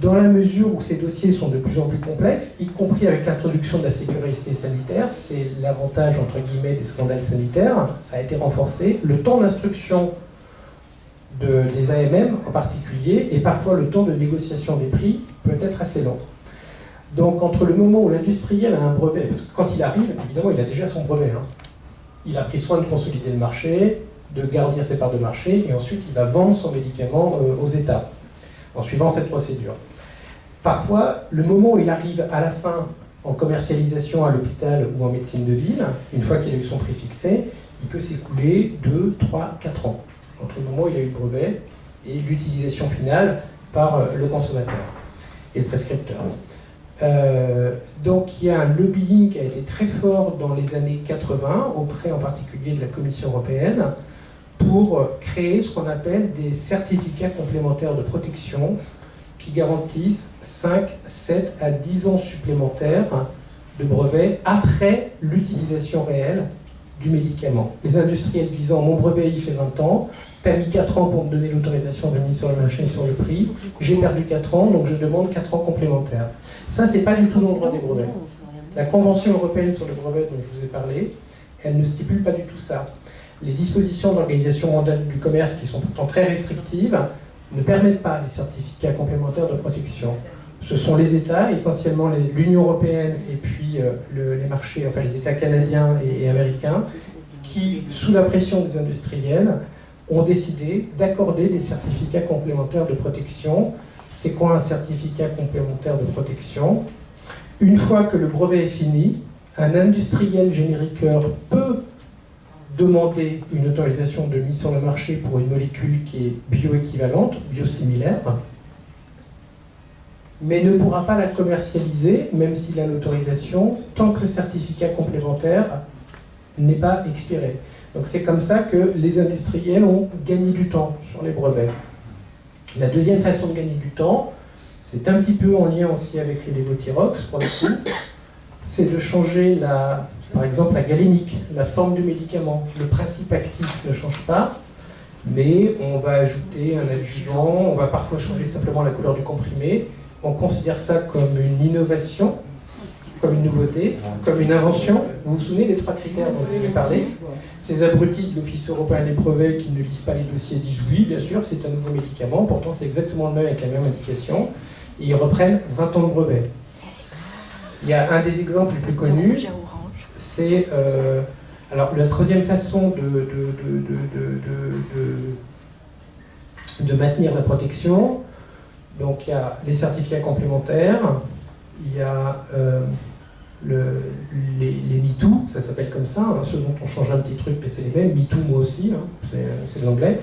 Dans la mesure où ces dossiers sont de plus en plus complexes, y compris avec l'introduction de la sécurité sanitaire, c'est l'avantage entre guillemets des scandales sanitaires, ça a été renforcé, le temps d'instruction des AMM en particulier, et parfois le temps de négociation des prix peut être assez long. Donc entre le moment où l'industriel a un brevet, parce que quand il arrive, évidemment il a déjà son brevet, hein. Il a pris soin de consolider le marché, de garantir ses parts de marché, et ensuite il va vendre son médicament aux États. en suivant cette procédure. Parfois, le moment où il arrive à la fin en commercialisation à l'hôpital ou en médecine de ville, une fois qu'il a eu son prix fixé, il peut s'écouler 2, 3, 4 ans entre le moment où il a eu le brevet et l'utilisation finale par le consommateur et le prescripteur. Donc il y a un lobbying qui a été très fort dans les années 80, auprès en particulier de la Commission européenne, pour créer ce qu'on appelle des certificats complémentaires de protection qui garantissent 5, 7 à 10 ans supplémentaires de brevet après l'utilisation réelle du médicament. Les industriels disant « mon brevet il fait 20 ans, t'as mis 4 ans pour me donner l'autorisation de mise sur le marché et sur le prix, j'ai perdu 4 ans, donc je demande 4 ans complémentaires ». Ça, c'est pas du tout dans le droit des brevets. La Convention européenne sur le brevet dont je vous ai parlé, elle ne stipule pas du tout ça. Les dispositions de l'Organisation mondiale du commerce, qui sont pourtant très restrictives, ne permettent pas les certificats complémentaires de protection. Ce sont les États, essentiellement l'Union européenne et puis les marchés, enfin les États canadiens et américains, qui, sous la pression des industriels, ont décidé d'accorder des certificats complémentaires de protection. C'est quoi un certificat complémentaire de protection? Une fois que le brevet est fini, un industriel génériqueur peut demander une autorisation de mise sur le marché pour une molécule qui est bioéquivalente, biosimilaire, mais ne pourra pas la commercialiser, même s'il a l'autorisation, tant que le certificat complémentaire n'est pas expiré. Donc c'est comme ça que les industriels ont gagné du temps sur les brevets. La deuxième façon de gagner du temps, c'est un petit peu en lien aussi avec le lévothyrox, pour le coup, c'est de changer, par exemple, la galénique, la forme du médicament. Le principe actif ne change pas, mais on va ajouter un adjuvant, on va parfois changer simplement la couleur du comprimé. On considère ça comme une innovation, comme une nouveauté, comme une invention. Vous vous souvenez des 3 critères dont je vous ai parlé? Ces abrutis de l'Office européen des brevets qui ne lisent pas les dossiers disent oui, bien sûr, c'est un nouveau médicament, pourtant c'est exactement le même avec la même indication, et ils reprennent 20 ans de brevet. Il y a un des exemples les plus connus, c'est alors la troisième façon de maintenir la protection. Donc il y a les certificats complémentaires, il y a les MeToo, ça s'appelle comme ça, hein, ceux dont on change un petit truc, mais c'est les mêmes, MeToo moi aussi, hein, c'est de l'anglais.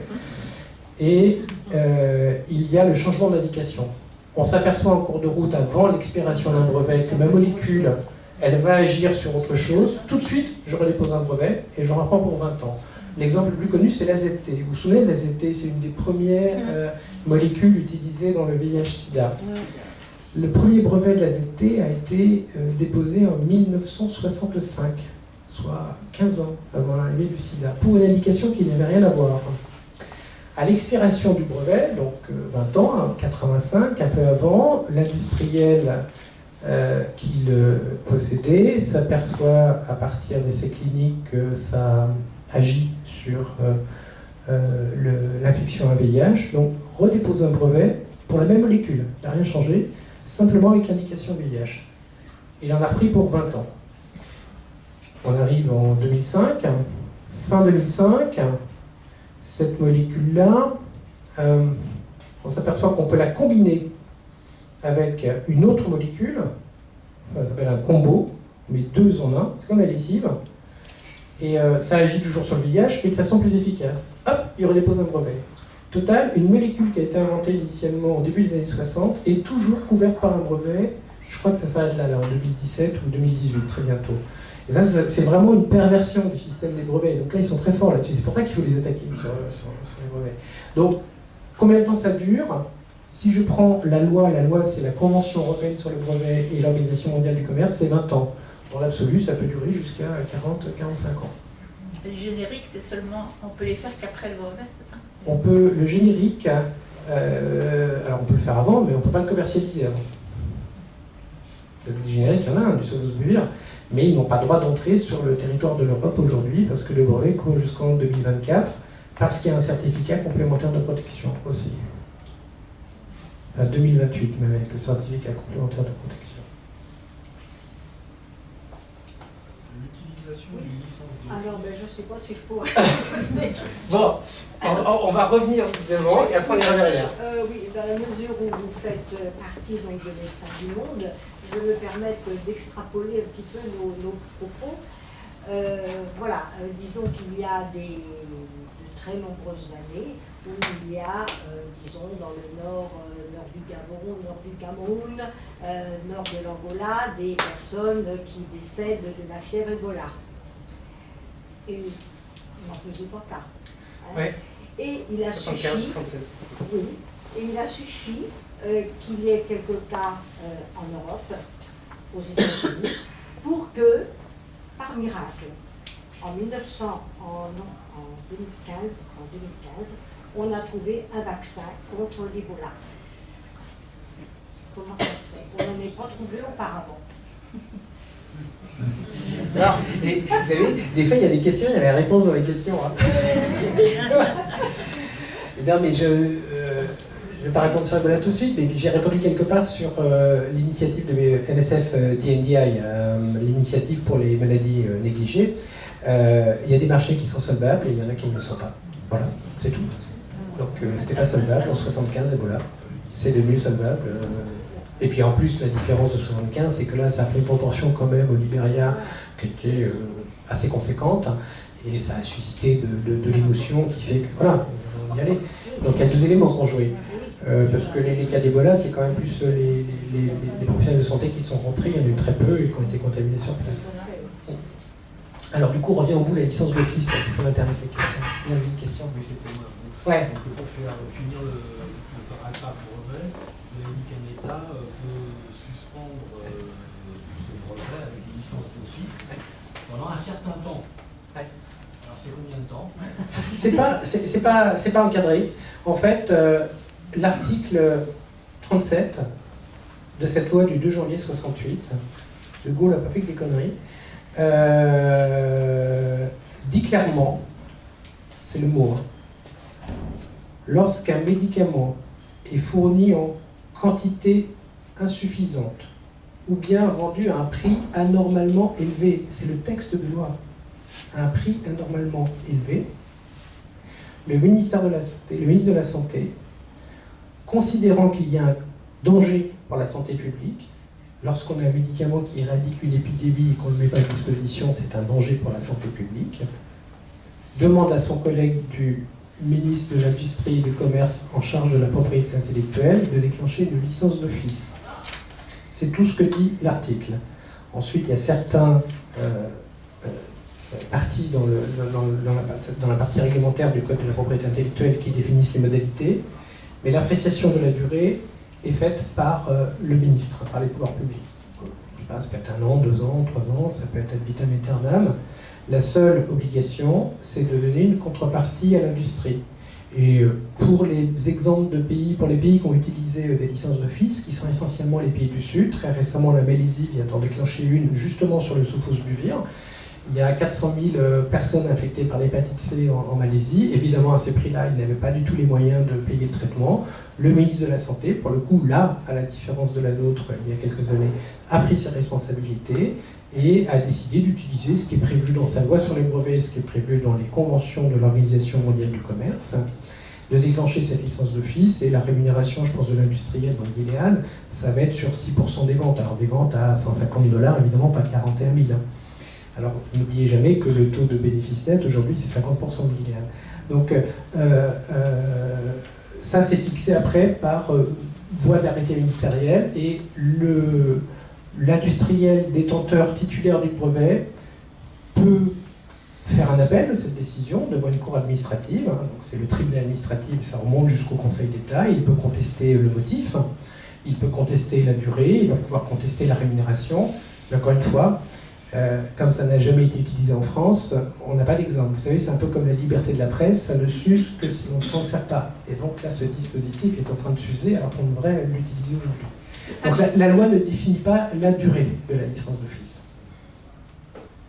Et il y a le changement d'indication. On s'aperçoit en cours de route, avant l'expiration d'un brevet, que ma molécule, elle va agir sur autre chose. Tout de suite, je redépose un brevet et je reprends pour 20 ans. L'exemple le plus connu, c'est l'AZT. Vous vous souvenez de l'AZT? C'est une des premières molécules utilisées dans le VIH-Sida. Le premier brevet de l'AZT a été déposé en 1965, soit 15 ans avant l'arrivée du sida, pour une indication qui n'avait rien à voir. À l'expiration du brevet, donc 20 ans, hein, 85, un peu avant, l'industriel qui le possédait s'aperçoit à partir d'essais cliniques que ça agit sur l'infection à VIH, donc redépose un brevet pour la même molécule, il n'a rien changé, simplement avec l'indication VIH. Il en a repris pour 20 ans. On arrive en 2005, fin 2005, cette molécule-là, on s'aperçoit qu'on peut la combiner avec une autre molécule, ça s'appelle un combo, mais 2 en 1, c'est comme la lessive, et ça agit toujours sur le VIH, mais de façon plus efficace. Hop, il redépose un brevet. Total, une molécule qui a été inventée initialement au début des années 60 est toujours couverte par un brevet, je crois que ça s'arrête là, en 2017 ou 2018, très bientôt. Et ça, c'est vraiment une perversion du système des brevets. Donc là, ils sont très forts là-dessus. C'est pour ça qu'il faut les attaquer sur les brevets. Donc, combien de temps ça dure? Si je prends la loi c'est la Convention européenne sur le brevet et l'Organisation mondiale du commerce, c'est 20 ans. Dans l'absolu, ça peut durer jusqu'à 40-45 ans. Le générique, c'est seulement, on peut les faire qu'après le brevet, c'est ça? On peut, le générique, alors on peut le faire avant, mais on ne peut pas le commercialiser avant. Le générique, il y en a un, du Sofosbuvir, mais ils n'ont pas le droit d'entrer sur le territoire de l'Europe aujourd'hui, parce que le brevet court jusqu'en 2024, parce qu'il y a un certificat complémentaire de protection aussi. À 2028 même, avec le certificat complémentaire de protection. L'utilisation du licence de Alors, fils. je ne sais pas si je pourrais. Bon, on va revenir devant et après on ira derrière. Oui, dans la mesure où vous faites partie donc, de Médecins du Monde, je vais me permettre d'extrapoler un petit peu nos propos. Voilà, disons qu'il y a de très nombreuses années où il y a, disons, dans le nord du Gabon, nord du Cameroun, nord de l'Angola, des personnes qui décèdent de la fièvre Ebola. Et on n'en faisait pas cas. Hein. Ouais. Et il a 75, suffi, 76. oui, et il a suffi qu'il y ait quelques cas en Europe, aux États-Unis, pour que, par miracle, en 2015, on a trouvé un vaccin contre l'Ebola. Comment ça se fait? On n'en est pas trouvé auparavant. Alors, et vous savez, des fois il y a des questions, il y a les réponses dans les questions. Hein. Non, mais je ne vais pas répondre sur Ebola tout de suite, mais j'ai répondu quelque part sur l'initiative de MSF DNDi, l'initiative pour les maladies négligées. Il y a des marchés qui sont solvables et il y en a qui ne le sont pas. Voilà, c'est tout. Donc c'était pas solvable en 75 Ebola, c'est devenu solvable. Et puis en plus, la différence de 75, c'est que là, ça a pris une proportion quand même au Libéria qui était assez conséquente, hein, et ça a suscité de l'émotion qui fait que, voilà, on va y aller. Donc il y a deux éléments qui ont joué. Parce que les cas d'Ebola, c'est quand même plus les professionnels de santé qui sont rentrés, il y en a eu très peu et qui ont été contaminés sur place. Alors du coup, on revient au bout de la licence d'office, ça m'intéresse les questions. Il y a une question. Oui, c'était moi. Ouais. Donc pour finir le paragraphe brevet, vous avez dit qu'un État peut suspendre ce brevet avec une licence d'office pendant un certain temps. Ouais. Alors c'est combien de temps? C'est pas encadré. En fait, l'article 37 de cette loi du 2 janvier 68, De Gaulle n'a pas fait que des conneries, dit clairement, c'est le mot, hein, lorsqu'un médicament est fourni en quantité insuffisante ou bien vendu à un prix anormalement élevé, c'est le texte de loi, à un prix anormalement élevé, le ministre de la Santé, considérant qu'il y a un danger pour la santé publique, lorsqu'on a un médicament qui éradique une épidémie et qu'on ne le met pas à disposition, c'est un danger pour la santé publique, demande à son collègue du ministre de l'Industrie et du Commerce en charge de la propriété intellectuelle de déclencher une licence d'office. C'est tout ce que dit l'article. Ensuite, il y a certains parties dans la partie réglementaire du Code de la propriété intellectuelle qui définissent les modalités, mais l'appréciation de la durée est faite par le ministre, par les pouvoirs publics. Je sais pas, ça peut être 1 an, 2 ans, 3 ans, ça peut être ad vitam aeternam. La seule obligation, c'est de donner une contrepartie à l'industrie. Et pour les exemples de pays, pour les pays qui ont utilisé des licences d'office, qui sont essentiellement les pays du Sud, très récemment la Malaisie vient d'en déclencher une justement sur le Sophos buvir. Il y a 400 000 personnes infectées par l'hépatite C en Malaisie. Évidemment, à ces prix-là, ils n'avaient pas du tout les moyens de payer le traitement. Le ministre de la Santé, pour le coup, là, à la différence de la nôtre, il y a quelques années, a pris ses responsabilités et a décidé d'utiliser ce qui est prévu dans sa loi sur les brevets, ce qui est prévu dans les conventions de l'Organisation mondiale du commerce, de déclencher cette licence d'office. Et la rémunération, je pense, de l'industriel dans le Gilead, ça va être sur 6% des ventes. Alors des ventes à $150, évidemment, pas 41 000. Alors, n'oubliez jamais que le taux de bénéfice net, aujourd'hui, c'est 50% de Gilead. Donc, ça, c'est fixé après par voie d'arrêté ministériel, et l'industriel détenteur titulaire du brevet peut faire un appel de cette décision devant une cour administrative. Donc, c'est le tribunal administratif, ça remonte jusqu'au Conseil d'État. Il peut contester le motif, il peut contester la durée, il va pouvoir contester la rémunération. Mais encore une fois, comme ça n'a jamais été utilisé en France, on n'a pas d'exemple. Vous savez, c'est un peu comme la liberté de la presse, ça ne s'use que si on ne s'en sert pas. Et donc là, ce dispositif est en train de s'user alors qu'on devrait l'utiliser aujourd'hui. Donc la loi ne définit pas la durée de la licence d'office.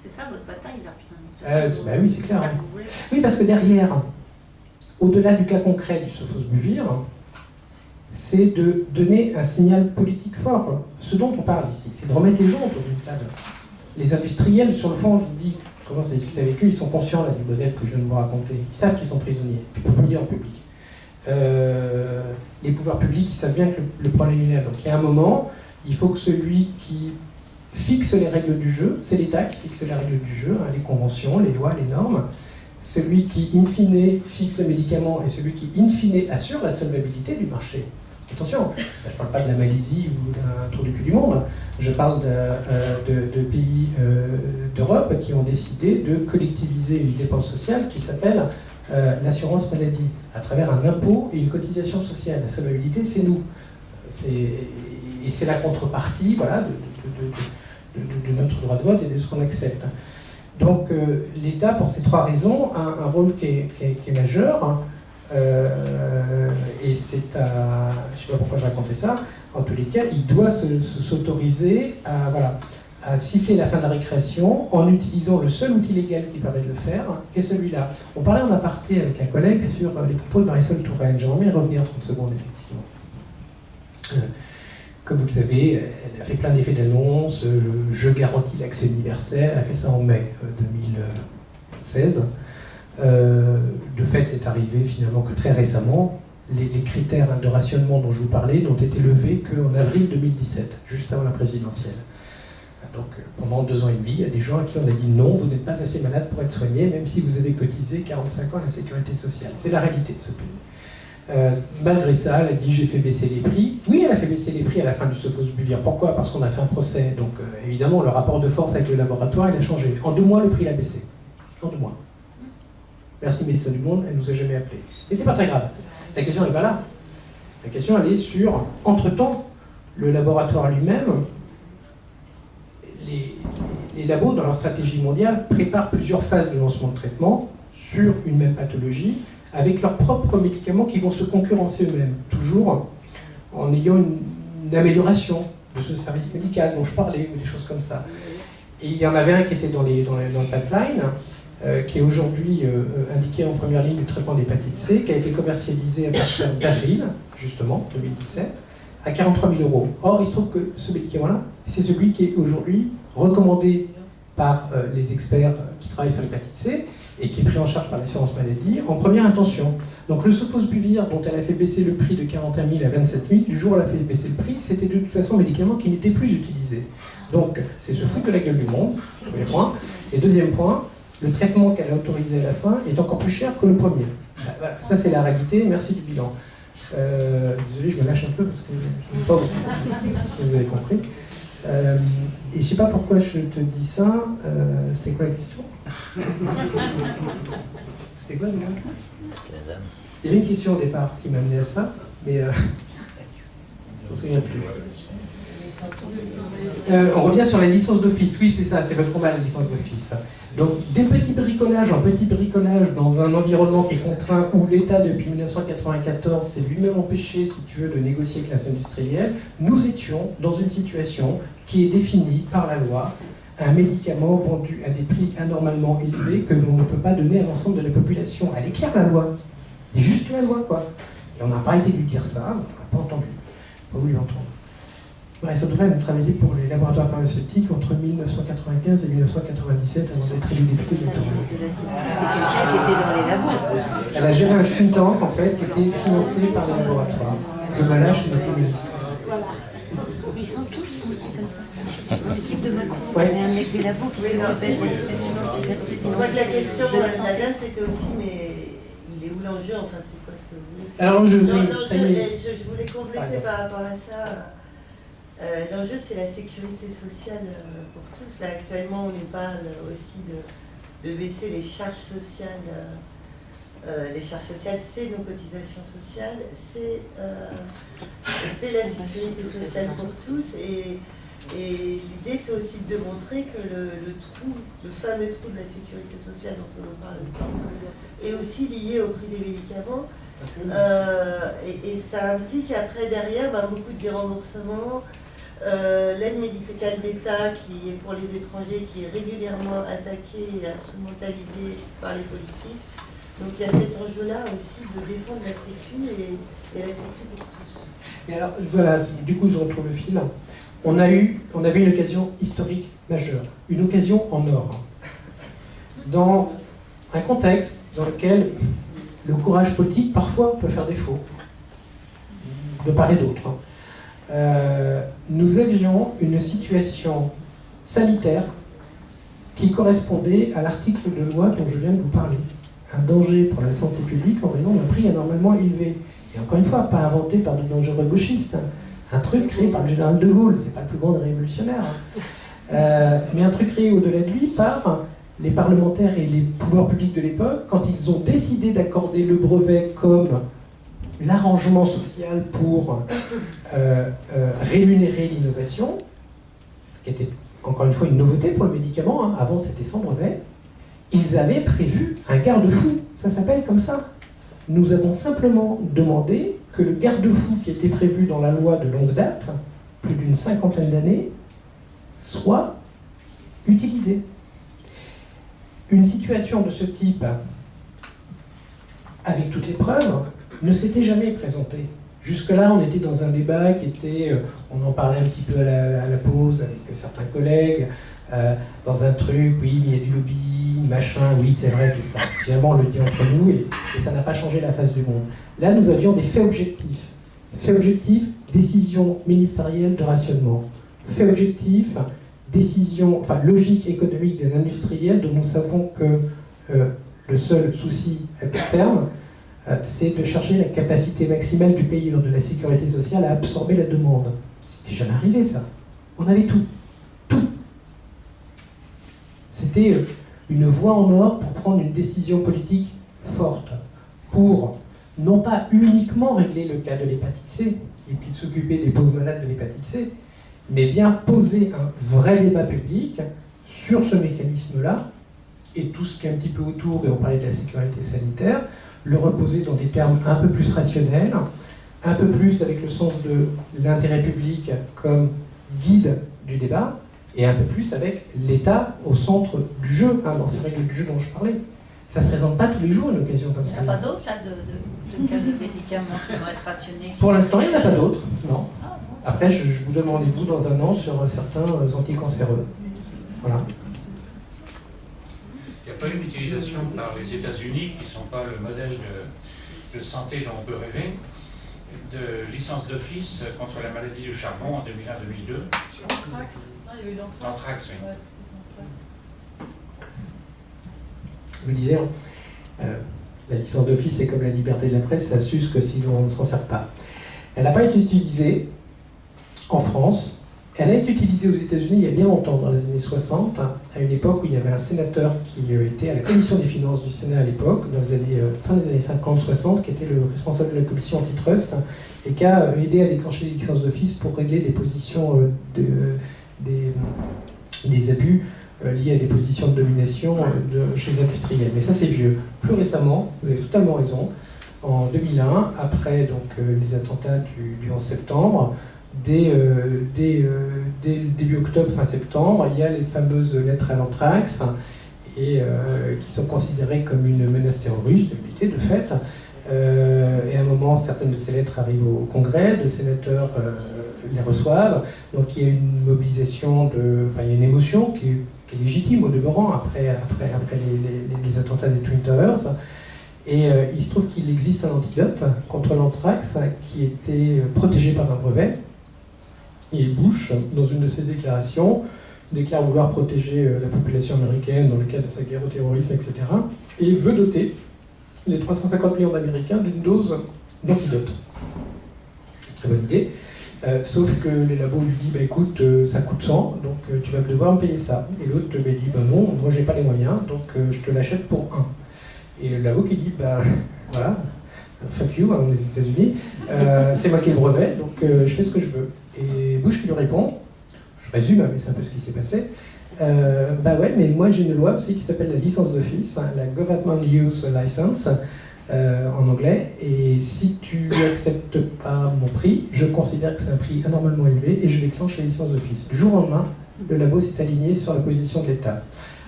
C'est ça votre bataille là finalement. Bah oui, c'est clair. Ça que vous voulez. Oui, parce que derrière, au-delà du cas concret du Sophos buvir, c'est de donner un signal politique fort. Ce dont on parle ici, c'est de remettre les gens autour d'une table. Les industriels, sur le fond, je vous dis, je commence à discuter avec eux, ils sont conscients là, du modèle que je viens de vous raconter. Ils savent qu'ils sont prisonniers, ils ne peuvent pas le dire en public. Les pouvoirs publics, ils savent bien que le problème est là. Donc il y a un moment, il faut que celui qui fixe les règles du jeu, c'est l'État qui fixe les règles du jeu, hein, les conventions, les lois, les normes, celui qui, in fine, fixe le médicament et celui qui, in fine, assure la solvabilité du marché. Attention, je ne parle pas de la Malaisie ou d'un trou du cul du monde, je parle de pays d'Europe qui ont décidé de collectiviser une dépense sociale qui s'appelle l'assurance maladie, à travers un impôt et une cotisation sociale. La solvabilité, c'est nous. Et c'est la contrepartie voilà, de notre droit de vote et de ce qu'on accepte. Donc l'État, pour ces trois raisons, a un rôle qui est majeur. Hein. Et c'est à... Je ne sais pas pourquoi je racontais ça. En tous les cas, il doit s'autoriser à siffler la fin de la récréation en utilisant le seul outil légal qui permet de le faire, qui est celui-là. On parlait en aparté avec un collègue sur les propos de Marisol Touraine. J'aimerais bien revenir 30 secondes, effectivement. Comme vous le savez, elle a fait plein d'effets d'annonce, je garantis l'accès universel, elle a fait ça en mai 2016. De fait, c'est arrivé finalement que très récemment. Les critères de rationnement dont je vous parlais n'ont été levés qu'en avril 2017, juste avant la présidentielle. Donc pendant 2 ans et demi, il y a des gens à qui on a dit non, vous n'êtes pas assez malade pour être soigné, même si vous avez cotisé 45 ans à la sécurité sociale. C'est la réalité de ce pays. Malgré ça, elle a dit j'ai fait baisser les prix. Oui, elle a fait baisser les prix à la fin du Sophos-Buvir. Pourquoi? Parce qu'on a fait un procès. Donc évidemment, le rapport de force avec le laboratoire, il a changé. En 2 mois, le prix a baissé. En 2 mois. Merci Médecins du Monde, elle ne nous a jamais appelés. Et c'est pas très grave. La question n'est pas là. La question, elle est sur, entre-temps, le laboratoire lui-même, les labos, dans leur stratégie mondiale, préparent plusieurs phases de lancement de traitement sur une même pathologie, avec leurs propres médicaments qui vont se concurrencer eux-mêmes, toujours en ayant une amélioration de ce service médical dont je parlais, ou des choses comme ça. Et il y en avait un qui était dans le pipeline, qui est aujourd'hui indiqué en première ligne du traitement d'hépatite C, qui a été commercialisé à partir d'avril, justement, 2017, à 43 000 €. Or, il se trouve que ce médicament-là, c'est celui qui est aujourd'hui recommandé par les experts qui travaillent sur l'hépatite C et qui est pris en charge par l'assurance maladie en première intention. Donc le Sophos-Buvir, dont elle a fait baisser le prix de 41 000 à 27 000, du jour où elle a fait baisser le prix, c'était de toute façon un médicament qui n'était plus utilisé. Donc c'est se foutre de la gueule du monde, premier point. Et deuxième point, le traitement qu'elle a autorisé à la fin est encore plus cher que le premier. Voilà, ça c'est la réalité, merci du bilan. Désolé, je me lâche un peu parce que je ne sais pas si vous avez compris. Et je ne sais pas pourquoi je te dis ça. C'était quoi la question? C'était quoi déjà? Il y avait une question au départ qui m'a amené à ça, mais je ne me souviens plus. On revient sur la licence d'office. Oui, c'est ça, c'est votre combat, la licence d'office. Donc, des petits bricolages en petits bricolages dans un environnement qui est contraint, où l'État, depuis 1994, s'est lui-même empêché, si tu veux, de négocier avec classe industrielle, nous étions dans une situation qui est définie par la loi, un médicament vendu à des prix anormalement élevés que l'on ne peut pas donner à l'ensemble de la population. Elle est claire, la loi. C'est juste la loi, quoi. Et on n'a pas été lui dire ça, on n'a pas entendu. Pas voulu l'entendre. Marisol Touraine a travaillé pour les laboratoires pharmaceutiques entre 1995 et 1997 avant d'être élue députée de l'État. C'est quelqu'un qui était dans les labos. Elle a géré un think tank en fait qui était financé par les laboratoires. Je me lâche une ministre. Ils sont tous comme ça. L'équipe de Macron, Ouais. il y a un mec des labos qui s'appelle Moi, la question de la dame, c'était aussi, mais il est où l'enjeu? Enfin, c'est quoi ce que vous voulez? Alors Non, ça y est. je voulais compléter par rapport à ça. L'enjeu, c'est la sécurité sociale pour tous. Là, actuellement, on nous parle aussi de baisser les charges sociales. Les charges sociales, c'est nos cotisations sociales, c'est la sécurité sociale pour tous. Et l'idée, c'est aussi de démontrer que le fameux trou de la sécurité sociale dont on parle est aussi lié au prix des médicaments. Et ça implique après, derrière, beaucoup de déremboursements. L'aide médicale d'État qui est pour les étrangers, qui est régulièrement attaquée et instrumentalisée par les politiques. Donc il y a cet enjeu-là aussi de défendre la sécu et la sécu pour tous. Et alors voilà, du coup je retrouve le fil. on avait une occasion historique majeure, une occasion en or, dans un contexte dans lequel le courage politique parfois peut faire défaut, de part et d'autre. Nous avions une situation sanitaire qui correspondait à l'article de loi dont je viens de vous parler. Un danger pour la santé publique en raison d'un prix anormalement élevé. Et encore une fois, pas inventé par de dangereux gauchistes. Un truc créé par le général de Gaulle, c'est pas le plus grand des révolutionnaires. Mais un truc créé au-delà de lui par les parlementaires et les pouvoirs publics de l'époque, quand ils ont décidé d'accorder le brevet comme l'arrangement social pour rémunérer l'innovation, ce qui était encore une fois une nouveauté pour le médicament, hein. Avant c'était sans brevet, ils avaient prévu un garde-fou, ça s'appelle comme ça. Nous avons simplement demandé que le garde-fou qui était prévu dans la loi de longue date, plus d'une 50aine d'années, soit utilisé. Une situation de ce type, avec toutes les preuves, ne s'était jamais présentée. Jusque-là, on était dans un débat qui était, on en parlait un petit peu à la pause avec certains collègues, dans un truc, oui, mais il y a du lobby, machin, oui, c'est vrai, tout ça. Finalement, on le dit entre nous, et ça n'a pas changé la face du monde. Là, nous avions des faits objectifs. Faits objectifs, décision ministérielle de rationnement. Faits objectifs, décision, enfin, logique économique d'un industriel dont nous savons que le seul souci à court terme, c'est de chercher la capacité maximale du payeur de la sécurité sociale à absorber la demande. C'était jamais arrivé, ça. On avait tout. Tout. C'était une voie en or pour prendre une décision politique forte, pour non pas uniquement régler le cas de l'hépatite C, et puis de s'occuper des pauvres malades de l'hépatite C, mais bien poser un vrai débat public sur ce mécanisme-là, et tout ce qui est un petit peu autour, et on parlait de la sécurité sanitaire, le reposer dans des termes un peu plus rationnels, un peu plus avec le sens de l'intérêt public comme guide du débat, et un peu plus avec l'État au centre du jeu, hein, dans ces règles du jeu dont je parlais. Ça ne se présente pas tous les jours une occasion comme ça. Il n'y en a pas d'autres là, de cas de médicaments qui vont être rationnés? Pour l'instant, il n'y en a pas d'autres, non. Après, je vous donne rendez-vous dans un an sur certains anticancéreux. Voilà. Il n'y a pas une utilisation par les États-Unis, qui ne sont pas le modèle de santé dont on peut rêver, de licence d'office contre la maladie du charbon en 2001-2002. Sur l'anthrax. Ah, il y a eu l'anthrax. L'anthrax, oui. Ouais, c'était l'anthrax. Je vous disais, la licence d'office, c'est comme la liberté de la presse, ça s'use que si on ne s'en sert pas. Elle n'a pas été utilisée en France. Elle a été utilisée aux États-Unis il y a bien longtemps, dans les années 60, à une époque où il y avait un sénateur qui était à la commission des finances du Sénat à l'époque, dans les années, fin des années 50-60, qui était le responsable de la commission antitrust, et qui a aidé à déclencher les licences d'office pour régler des positions, des abus liés à des positions de domination chez les industriels. Mais ça, c'est vieux. Plus récemment, vous avez totalement raison, en 2001, après donc, les attentats du 11 septembre, dès le début octobre, fin septembre, il y a les fameuses lettres à l'anthrax, et qui sont considérées comme une menace terroriste, de fait. Et à un moment, certaines de ces lettres arrivent au Congrès, les sénateurs les reçoivent, donc il y a une mobilisation, il y a une émotion qui est légitime au demeurant après les attentats des Twin Towers. Et il se trouve qu'il existe un antidote contre l'anthrax qui était protégé par un brevet. Et Bush, dans une de ses déclarations, déclare vouloir protéger la population américaine dans le cadre de sa guerre au terrorisme, etc. Et veut doter les 350 millions d'Américains d'une dose d'antidote. Très bonne idée. Sauf que les labos lui disent, écoute, ça coûte 100, donc tu vas devoir me payer ça. Et l'autre dit, non, moi j'ai pas les moyens, donc je te l'achète pour 1. Et le labo qui dit, voilà, fuck you, hein, les États-Unis, c'est moi qui ai le brevet, donc je fais ce que je veux. Et Bush qui lui répond, je résume, mais c'est un peu ce qui s'est passé, ouais, mais moi j'ai une loi aussi qui s'appelle la licence d'office, hein, la Government Use License, en anglais, et si tu n'acceptes pas mon prix, je considère que c'est un prix anormalement élevé et je déclenche la licence d'office. Du jour au lendemain, le labo s'est aligné sur la position de l'État.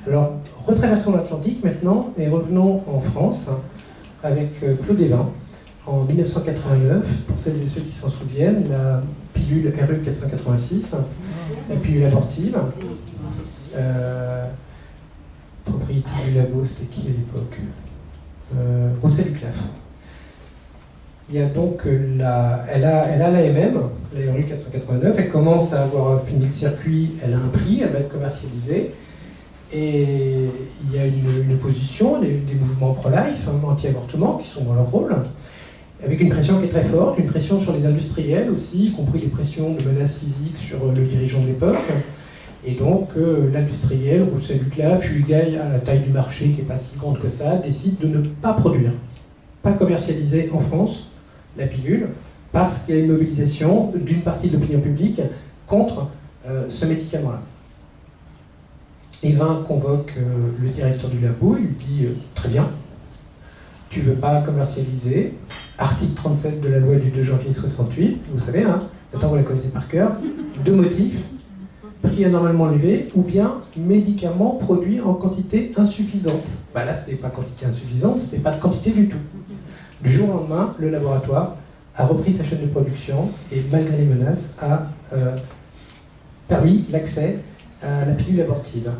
Alors, retraversons l'Atlantique maintenant et revenons en France avec Claude Évin, en 1989, pour celles et ceux qui s'en souviennent, la pilule RU 486, la pilule abortive. Propriété du labo, c'était qui à l'époque? Roussel Duclaf. Il y a donc elle a l'AMM, la RU 489, elle commence à avoir fini le circuit, elle a un prix, elle va être commercialisée. Et il y a une opposition, des mouvements pro-life, anti-avortement, qui sont dans leur rôle, avec une pression qui est très forte, une pression sur les industriels aussi, y compris des pressions de menaces physiques sur le dirigeant de l'époque. Et donc l'industriel, Roussel Duclaf, Hugues à la taille du marché qui n'est pas si grande que ça, décide de ne pas produire, pas commercialiser en France la pilule, parce qu'il y a une mobilisation d'une partie de l'opinion publique contre ce médicament-là. Evin convoque le directeur du labo, il lui dit très bien, tu veux pas commercialiser, article 37 de la loi du 2 janvier 68, vous savez, hein, maintenant vous la connaissez par cœur, 2 motifs, prix anormalement élevé, ou bien médicaments produits en quantité insuffisante. Bah là, c'était pas quantité insuffisante, c'était pas de quantité du tout. Du jour au lendemain, le laboratoire a repris sa chaîne de production et, malgré les menaces, a permis l'accès à la pilule abortive.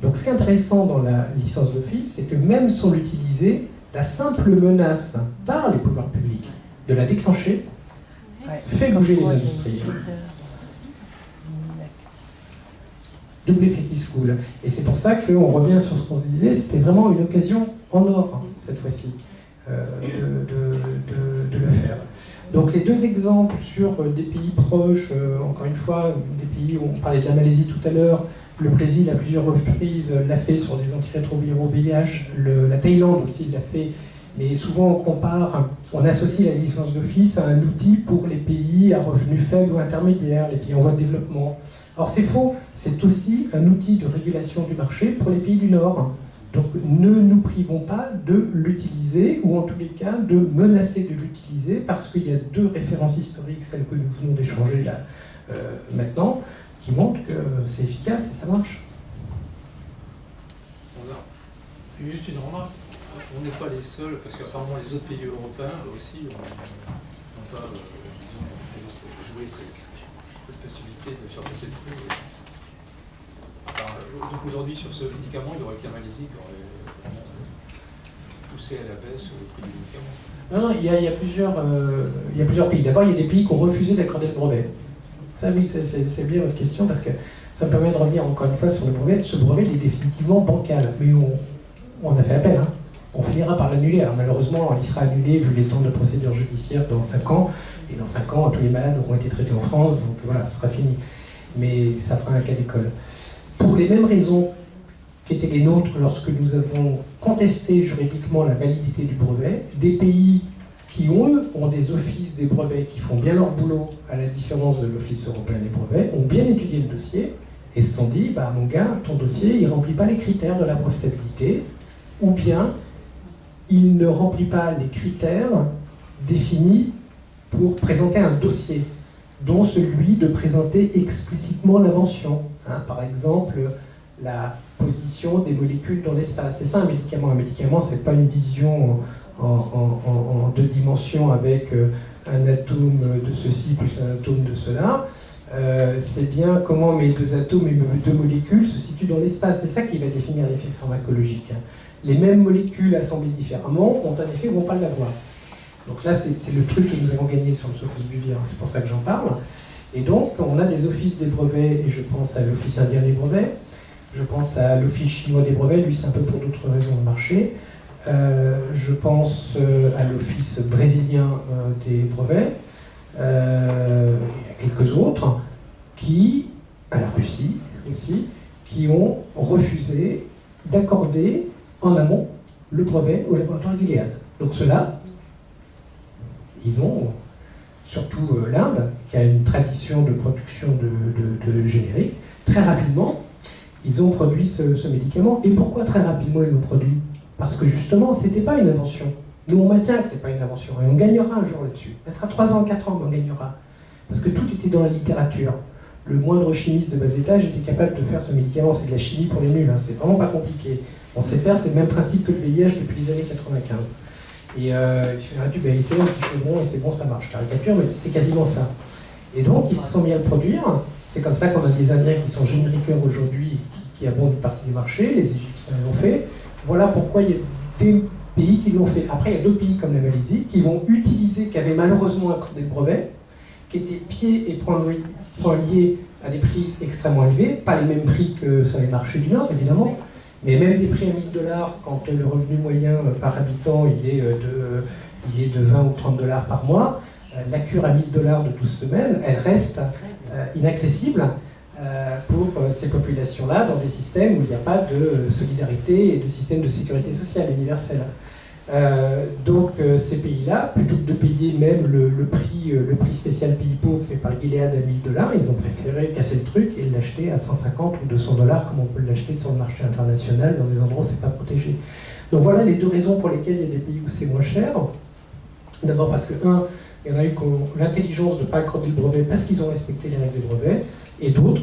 Donc ce qui est intéressant dans la licence d'office, c'est que même sans l'utiliser, la simple menace par les pouvoirs publics de la déclencher fait bouger les industries. Double effet qui se coule. Et c'est pour ça qu'on revient sur ce qu'on se disait, c'était vraiment une occasion en or, cette fois-ci, de le faire. Donc les 2 exemples sur des pays proches, encore une fois, des pays où on parlait de la Malaisie tout à l'heure, le Brésil à plusieurs reprises l'a fait sur des antirétroviraux VIH, la Thaïlande aussi l'a fait, mais souvent on compare, on associe la licence d'office à un outil pour les pays à revenus faibles ou intermédiaires, les pays en voie de développement. Or c'est faux, c'est aussi un outil de régulation du marché pour les pays du Nord. Donc ne nous privons pas de l'utiliser, ou en tous les cas de menacer de l'utiliser, parce qu'il y a 2 références historiques, celles que nous venons d'échanger là maintenant, qui montrent que c'est efficace et ça marche. Juste une remarque, on n'est pas les seuls, parce qu'apparemment les autres pays européens aussi ont pas joué cette possibilité de faire passer le prix. Donc aujourd'hui, sur ce médicament, il y aurait que la Malaisie qui aurait poussé à la baisse le prix du médicament. Non, il y a plusieurs pays. D'abord, il y a des pays qui ont refusé d'accorder le brevet. Ça, oui, c'est bien votre question, parce que ça me permet de revenir encore une fois sur le brevet. Ce brevet, il est définitivement bancal, mais on a fait appel. Hein. On finira par l'annuler. Alors malheureusement, il sera annulé vu les temps de procédure judiciaire dans 5 ans. Et dans 5 ans, tous les malades auront été traités en France, donc voilà, ce sera fini. Mais ça fera un cas d'école. Pour les mêmes raisons qui étaient les nôtres lorsque nous avons contesté juridiquement la validité du brevet, des pays qui, eux, ont des offices des brevets qui font bien leur boulot, à la différence de l'Office européen des brevets, ont bien étudié le dossier et se sont dit, bah mon gars, ton dossier, il ne remplit pas les critères de la brevetabilité, ou bien il ne remplit pas les critères définis pour présenter un dossier, dont celui de présenter explicitement l'invention. Hein, par exemple, la position des molécules dans l'espace. C'est ça un médicament. Un médicament, c'est pas une vision en 2 dimensions avec un atome de ceci plus un atome de cela. C'est bien comment mes 2 atomes et mes 2 molécules se situent dans l'espace. C'est ça qui va définir l'effet pharmacologique. Les mêmes molécules assemblées différemment ont un effet ou vont pas l'avoir. Donc là, c'est le truc que nous avons gagné sur le sofosbuvir, c'est pour ça que j'en parle. Et donc, on a des offices des brevets, et je pense à l'Office indien des brevets, je pense à l'Office chinois des brevets, lui c'est un peu pour d'autres raisons de marché, je pense à l'Office brésilien des brevets, et à quelques autres, à la Russie aussi, qui ont refusé d'accorder en amont le brevet au laboratoire Gilead. Donc ceux-là, ils ont, surtout l'Inde, qui a une tradition de production de génériques, très rapidement, ils ont produit ce médicament. Et pourquoi très rapidement ils l'ont produit? Parce que justement, ce n'était pas une invention. Nous, on maintient que ce n'est pas une invention, et on gagnera un jour là-dessus. Peut-être à 3 ans, 4 ans, mais on gagnera. Parce que tout était dans la littérature. Le moindre chimiste de bas étage était capable de faire ce médicament. C'est de la chimie pour les nuls, hein. C'est vraiment pas compliqué. On sait faire, c'est le même principe que le VIH depuis les années 95. Et il fait un tube à essai, un petit chaudron, et c'est bon, ça marche. Je caricature, mais c'est quasiment ça. Et donc, ils se sont mis à le produire. C'est comme ça qu'on a des Indiens qui sont génériqueurs aujourd'hui, qui abondent une partie du marché. Les Égyptiens l'ont fait. Voilà pourquoi il y a des pays qui l'ont fait. Après, il y a d'autres pays comme la Malaisie qui vont utiliser, qui avaient malheureusement accordé le brevet, qui étaient pieds et poings liés à des prix extrêmement élevés, pas les mêmes prix que sur les marchés du Nord, évidemment, mais même des prix à 1000 $, quand le revenu moyen par habitant il est de 20 ou 30 $ par mois, la cure à 1000 $ de 12 semaines, elle reste inaccessible pour ces populations-là dans des systèmes où il n'y a pas de solidarité et de système de sécurité sociale universel. Donc ces pays-là, plutôt que de payer même le prix spécial pays pauvre fait par Gilead à 1000 $, ils ont préféré casser le truc et l'acheter à 150 ou 200 $ comme on peut l'acheter sur le marché international dans des endroits où c'est pas protégé. Donc voilà les deux raisons pour lesquelles il y a des pays où c'est moins cher. D'abord parce que, il y en a eu qui ont l'intelligence de ne pas accorder le brevet parce qu'ils ont respecté les règles des brevets, et d'autres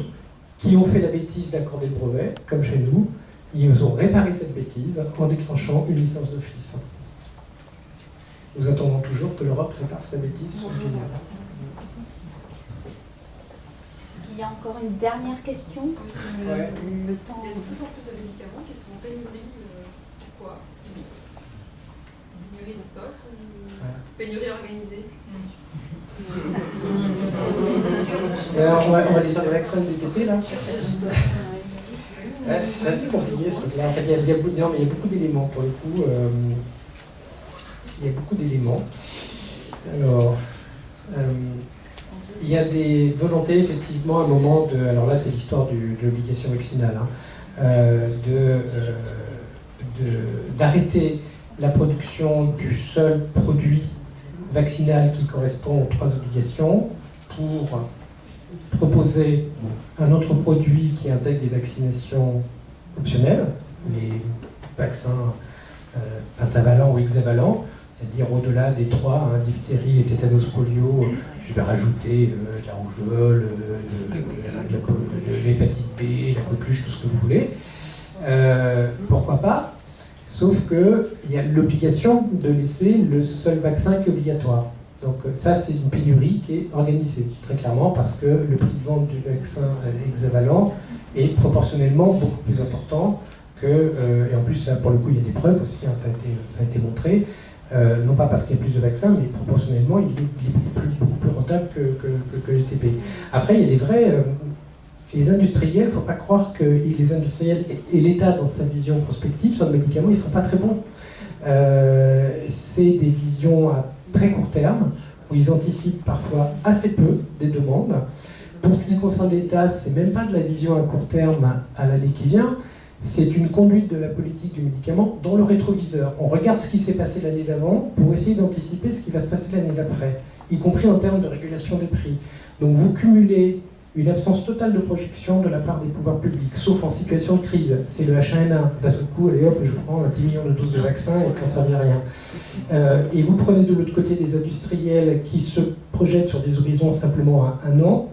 qui ont fait la bêtise d'accorder le brevet, comme chez nous, ils ont réparé cette bêtise en déclenchant une licence d'office. Nous attendons toujours que l'Europe répare sa bêtise sur le Gilead. Est-ce qu'il y a encore une dernière question? Le temps... Il y a de plus en plus de médicaments qui sont en pénurie. Pourquoi? Pénurie de stock ou pénurie organisée? Alors, on va aller sur le vaccin de DTP là. C'est assez compliqué ce truc-là. En fait, il y a beaucoup d'éléments pour le coup. Il y a beaucoup d'éléments. Alors, il y a des volontés effectivement à un moment de. Alors là, c'est l'histoire de l'obligation vaccinale, d'arrêter la production du seul produit vaccinal qui correspond aux 3 obligations pour proposer un autre produit qui intègre des vaccinations optionnelles, les vaccins pentavalents ou hexavalents, c'est-à-dire au-delà des 3, diphtérie, tétanos, polio, je vais rajouter la rougeole, l'hépatite B, la coqueluche, tout ce que vous voulez. Pourquoi pas? Sauf qu'il y a l'obligation de laisser le seul vaccin qui est obligatoire. Donc ça, c'est une pénurie qui est organisée, très clairement, parce que le prix de vente du vaccin hexavalent est proportionnellement beaucoup plus important que... et en plus, là, pour le coup, il y a des preuves aussi, ça a été montré, non pas parce qu'il y a plus de vaccins, mais proportionnellement, il est beaucoup plus rentable que les TP. Après, il y a des vrais... les industriels, il ne faut pas croire que les industriels et l'État, dans sa vision prospective sur le médicament, ils ne sont pas très bons. C'est des visions à très court terme, où ils anticipent parfois assez peu des demandes. Pour ce qui concerne l'État, c'est même pas de la vision à court terme à l'année qui vient, c'est une conduite de la politique du médicament dans le rétroviseur. On regarde ce qui s'est passé l'année d'avant pour essayer d'anticiper ce qui va se passer l'année d'après, y compris en termes de régulation des prix. Donc vous cumulez une absence totale de projection de la part des pouvoirs publics, sauf en situation de crise. C'est le H1N1. D'un seul coup, allez hop, je prends 10 millions de doses de vaccins et qu'on ne servait à rien. Et vous prenez de l'autre côté des industriels qui se projettent sur des horizons simplement à 1 an.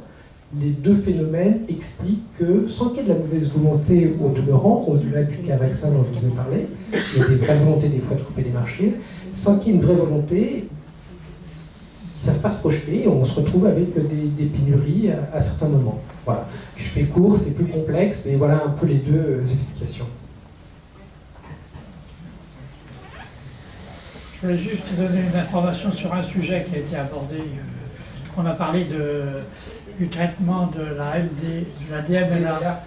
Les deux phénomènes expliquent que, sans qu'il y ait de la mauvaise volonté au demeurant, au-delà du cas vaccin dont je vous ai parlé, il y a des vraies volontés des fois de couper des marchés, sans qu'il y ait une vraie volonté, ils ne savent pas se projeter et on se retrouve avec des pénuries à certains moments. Voilà. Je fais court, c'est plus complexe, mais voilà un peu les deux explications. Je voulais juste donner une information sur un sujet qui a été abordé. On a parlé du traitement de la DMLA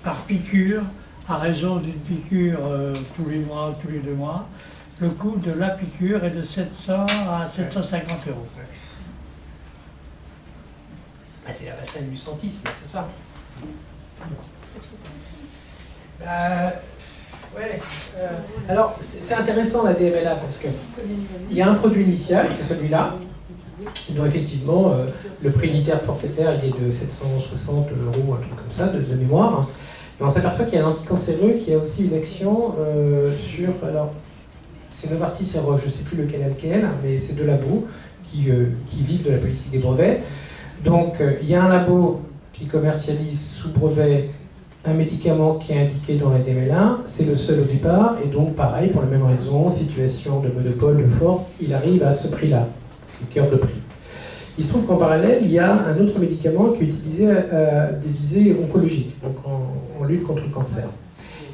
par piqûre, à raison d'une piqûre tous les mois ou tous les 2 mois. Le coût de la piqûre est de 700 à 750 €. C'est la vaccine du santisme, c'est ça? Alors, c'est intéressant la DMLA parce qu'il y a un produit initial qui est celui-là, dont effectivement le prix unitaire forfaitaire il est de 760 €, un truc comme ça, de mémoire. Et on s'aperçoit qu'il y a un anticancéreux qui a aussi une action sur... Alors, c'est Novartis et Roche, je ne sais plus lequel est lequel, mais c'est 2 labos qui vivent de la politique des brevets. Donc, il y a un labo qui commercialise sous brevet un médicament qui est indiqué dans la DMLA, c'est le seul au départ, et donc pareil, pour la même raison, situation de monopole, de force, il arrive à ce prix-là, le cœur de prix. Il se trouve qu'en parallèle, il y a un autre médicament qui est utilisé à des visées oncologiques, donc en lutte contre le cancer.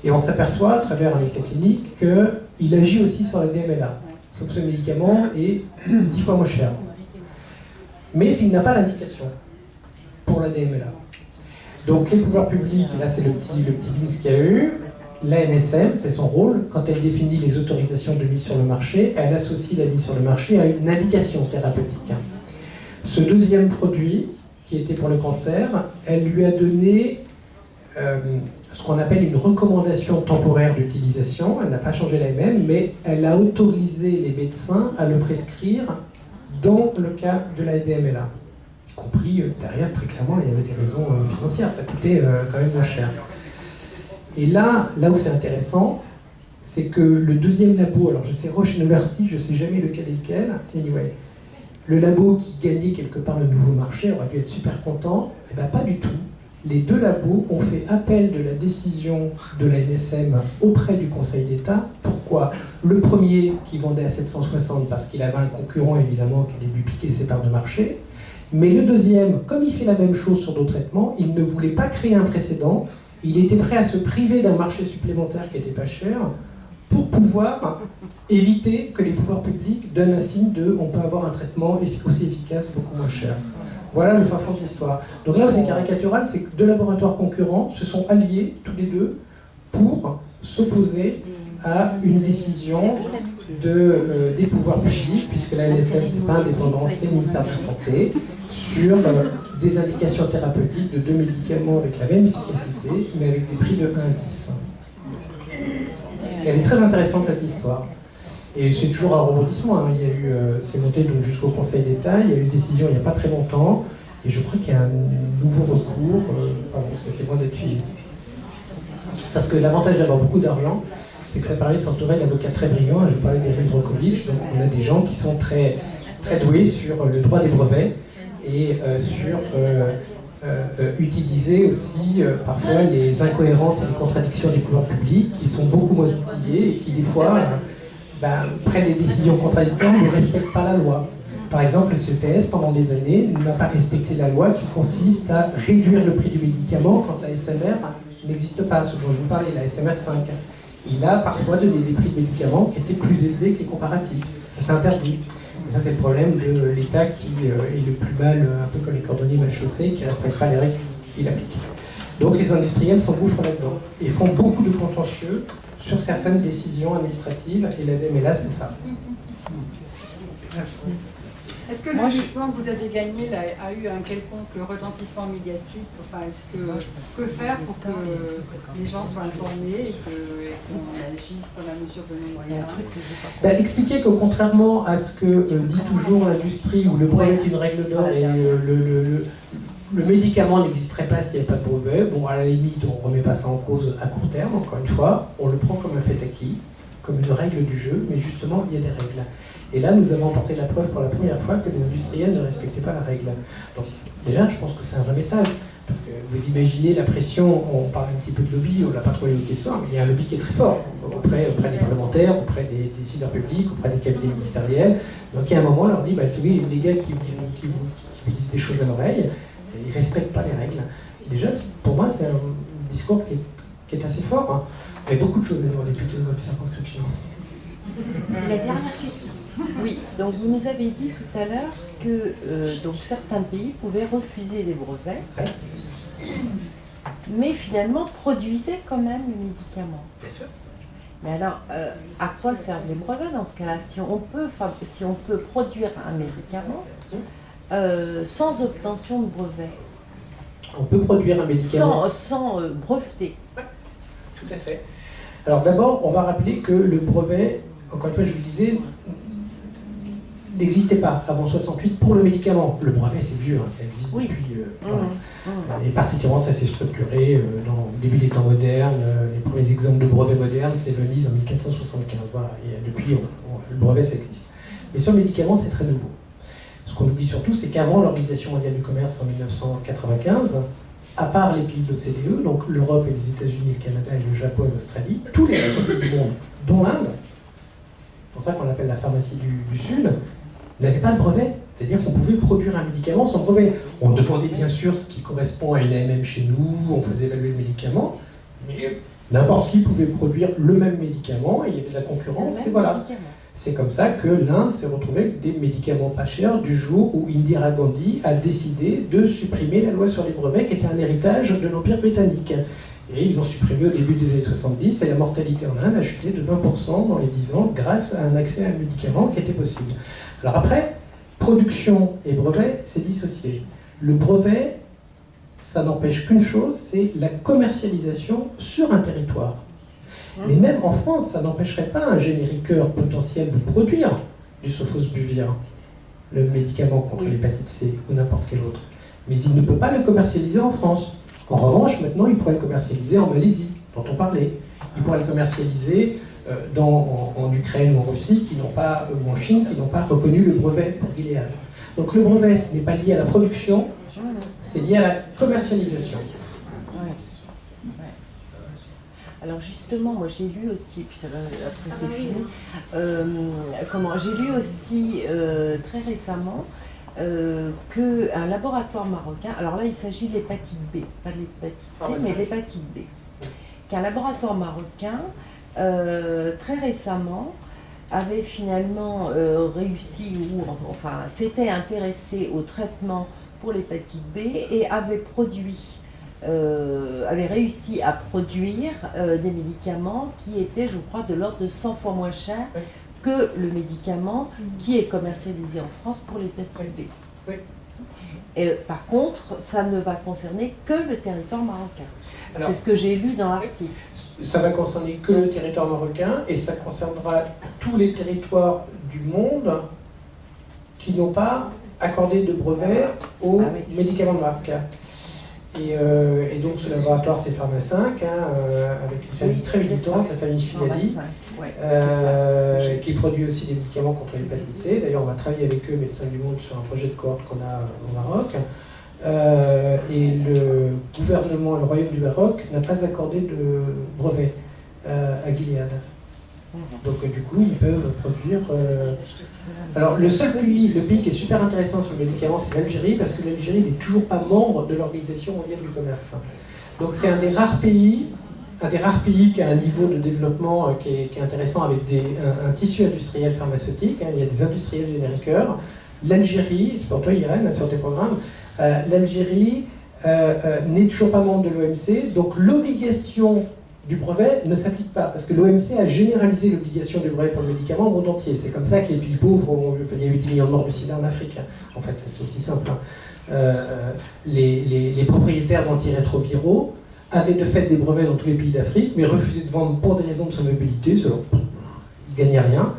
Et on s'aperçoit à travers un essai clinique qu'il agit aussi sur la DMLA, sauf que ce médicament est 10 fois moins cher. Mais il n'a pas d'indication pour la DMLA. Donc les pouvoirs publics, là c'est le petit bins qu'il y a eu, l'ANSM, c'est son rôle, quand elle définit les autorisations de mise sur le marché, elle associe la mise sur le marché à une indication thérapeutique. Ce deuxième produit, qui était pour le cancer, elle lui a donné ce qu'on appelle une recommandation temporaire d'utilisation. Elle n'a pas changé l'AMM, mais elle a autorisé les médecins à le prescrire dans le cas de la DMLA. Y compris, derrière, très clairement, il y avait des raisons financières, ça coûtait quand même moins cher. Et là où c'est intéressant, c'est que le deuxième labo, alors je sais Roche University, je ne sais jamais lequel est lequel, anyway, le labo qui gagnait quelque part le nouveau marché aurait pu être super content, et bien pas du tout. Les deux labos ont fait appel de la décision de la NSM auprès du Conseil d'État. Pourquoi? Le premier qui vendait à 760 parce qu'il avait un concurrent évidemment qui allait lui piquer ses parts de marché. Mais le deuxième, comme il fait la même chose sur d'autres traitements, il ne voulait pas créer un précédent. Il était prêt à se priver d'un marché supplémentaire qui n'était pas cher pour pouvoir éviter que les pouvoirs publics donnent un signe de « on peut avoir un traitement aussi efficace, beaucoup moins cher ». Voilà le fin fond de l'histoire. Donc là où c'est caricatural, c'est que deux laboratoires concurrents se sont alliés, tous les deux, pour s'opposer à une décision des pouvoirs publics, puisque la NSM, c'est pas indépendant, c'est le ministère de la Santé, sur des indications thérapeutiques de deux médicaments avec la même efficacité, mais avec des prix de 1 à 10. Et elle est très intéressante cette histoire. Et c'est toujours un rebondissement, hein. Il y a eu, c'est monté donc jusqu'au Conseil d'État, il y a eu une décision il n'y a pas très longtemps, et je crois qu'il y a un nouveau recours, c'est loin d'être fini. Parce que l'avantage d'avoir beaucoup d'argent, c'est que ça permet de s'entourer d'avocats très brillants. Je parlais d'Eric Brockovich, donc on a des gens qui sont très, très doués sur le droit des brevets et sur utiliser aussi parfois les incohérences et les contradictions des pouvoirs publics qui sont beaucoup moins outillés et qui des fois prennent des décisions contradictoires mais ne respectent pas la loi. Par exemple, le CEPS, pendant des années, n'a pas respecté la loi qui consiste à réduire le prix du médicament quand la SMR n'existe pas, ce dont je vous parlais, la SMR 5. Il a parfois donné des prix de médicaments qui étaient plus élevés que les comparatifs. Ça c'est interdit. Et ça c'est le problème de l'État qui est le plus mal, un peu comme les cordonniers mal chaussés, qui ne respectent pas les règles qu'il applique. Donc les industriels s'engouffrent là-dedans et font beaucoup de contentieux sur certaines décisions administratives, et l'ADEME c'est ça. Merci. Est-ce que le jugement que vous avez gagné a eu un quelconque retentissement médiatique? Enfin, que faire pour que les gens soient informés et qu'on agisse dans la mesure de nos moyens? Expliquer que contrairement à ce que dit toujours l'industrie, où le brevet est une règle d'or et le médicament n'existerait pas s'il n'y avait pas de brevet, bon, à la limite, on ne remet pas ça en cause à court terme, encore une fois, on le prend comme un fait acquis, comme une règle du jeu, mais justement, il y a des règles. Et là, nous avons apporté la preuve pour la première fois que les industriels ne respectaient pas la règle. Donc, déjà, je pense que c'est un vrai message. Parce que vous imaginez la pression, on parle un petit peu de lobby, on ne l'a pas trop évoqué ce soir, mais il y a un lobby qui est très fort auprès des parlementaires, auprès des décideurs publics, auprès des cabinets ministériels. Donc, il y a un moment, on leur dit, tous les gars qui vous disent des choses à l'oreille, ils ne respectent pas les règles. Et déjà, pour moi, c'est un discours qui est assez fort. Hein. Vous avez beaucoup de choses à demander plutôt dans votre circonscription. C'est la dernière question. Oui, donc vous nous avez dit tout à l'heure que donc certains pays pouvaient refuser les brevets, mais finalement produisaient quand même le médicament. Bien sûr. Mais alors, à quoi servent les brevets dans ce cas-là? Si on peut produire un médicament sans obtention de brevet. On peut produire un médicament sans breveter. Ouais, tout à fait. Alors d'abord, on va rappeler que le brevet, encore une fois, je vous le disais, n'existait pas avant 68 pour le médicament. Le brevet, c'est vieux, hein, ça existe depuis. Voilà. Et particulièrement, ça s'est structuré dans le début des temps modernes. Les premiers exemples de brevets modernes, c'est Venise en 1475. Voilà. Et depuis, le brevet, ça existe. Mais sur le médicament, c'est très nouveau. Ce qu'on oublie surtout, c'est qu'avant l'Organisation mondiale du commerce en 1995, à part les pays de l'OCDE, donc l'Europe et les États-Unis, le Canada et le Japon et l'Australie, tous les autres pays du monde, dont l'Inde, c'est pour ça qu'on appelle la pharmacie du Sud, n'avaient pas de brevet. C'est-à-dire qu'on pouvait produire un médicament sans brevet. On demandait bien sûr ce qui correspond à une AMM chez nous, on faisait évaluer le médicament, mais n'importe qui pouvait produire le même médicament, et il y avait de la concurrence, et voilà. C'est comme ça que l'Inde s'est retrouvée avec des médicaments pas chers du jour où Indira Gandhi a décidé de supprimer la loi sur les brevets, qui était un héritage de l'Empire britannique. Et ils l'ont supprimé au début des années 70, et la mortalité en Inde a chuté de 20% dans les 10 ans grâce à un accès à un médicament qui était possible. Alors après, production et brevet, c'est dissocié. Le brevet, ça n'empêche qu'une chose, c'est la commercialisation sur un territoire. Mais même en France, ça n'empêcherait pas un génériqueur potentiel de produire du sofosbuvir, le médicament contre l'hépatite C ou n'importe quel autre. Mais il ne peut pas le commercialiser en France. En revanche, maintenant, il pourrait le commercialiser en Malaisie, dont on parlait. Il pourrait le commercialiser en Ukraine ou en Russie, ou en Chine, qui n'ont pas reconnu le brevet pour Gilead. Donc le brevet, ce n'est pas lié à la production, c'est lié à la commercialisation. Alors justement, moi j'ai lu aussi, puis ça va après c'est fini, j'ai lu aussi très récemment qu'un laboratoire marocain, alors là il s'agit de l'hépatite B, pas de l'hépatite C, mais de l'hépatite B, qu'un laboratoire marocain très récemment avait finalement réussi, ou enfin s'était intéressé au traitement pour l'hépatite B et avait réussi à produire des médicaments qui étaient, je crois, de l'ordre de 100 fois moins chers que le médicament qui est commercialisé en France pour l'hépatite B. Oui. Et, par contre, ça ne va concerner que le territoire marocain. C'est ce que j'ai lu dans l'article. Ça va concerner que le territoire marocain et ça concernera tous les territoires du monde qui n'ont pas accordé de brevet aux médicaments marocains. Et donc ce laboratoire c'est Pharma5, avec une famille très militante, la famille Finali, qui produit aussi des médicaments contre l'hépatite C. D'ailleurs on va travailler avec eux, Médecins du Monde, sur un projet de cohorte qu'on a au Maroc. Et le gouvernement, le royaume du Maroc, n'a pas accordé de brevet à Gilead. Donc du coup, ils peuvent produire... Alors le seul pays, le pays qui est super intéressant sur le médicament, c'est l'Algérie, parce que l'Algérie n'est toujours pas membre de l'Organisation mondiale du commerce. Donc c'est un des rares pays qui a un niveau de développement qui est intéressant, avec un tissu industriel pharmaceutique. Il y a des industriels génériqueurs. L'Algérie, c'est pour toi Irène, sur tes programmes, l'Algérie n'est toujours pas membre de l'OMC, donc l'obligation du brevet ne s'applique pas, parce que l'OMC a généralisé l'obligation du brevet pour le médicament au monde entier. C'est comme ça que les pays pauvres, il y a eu 10 millions de morts du sida en Afrique, en fait, c'est aussi simple. Les propriétaires d'antirétroviraux avaient de fait des brevets dans tous les pays d'Afrique, mais refusaient de vendre pour des raisons de solvabilité, ils ne gagnaient rien.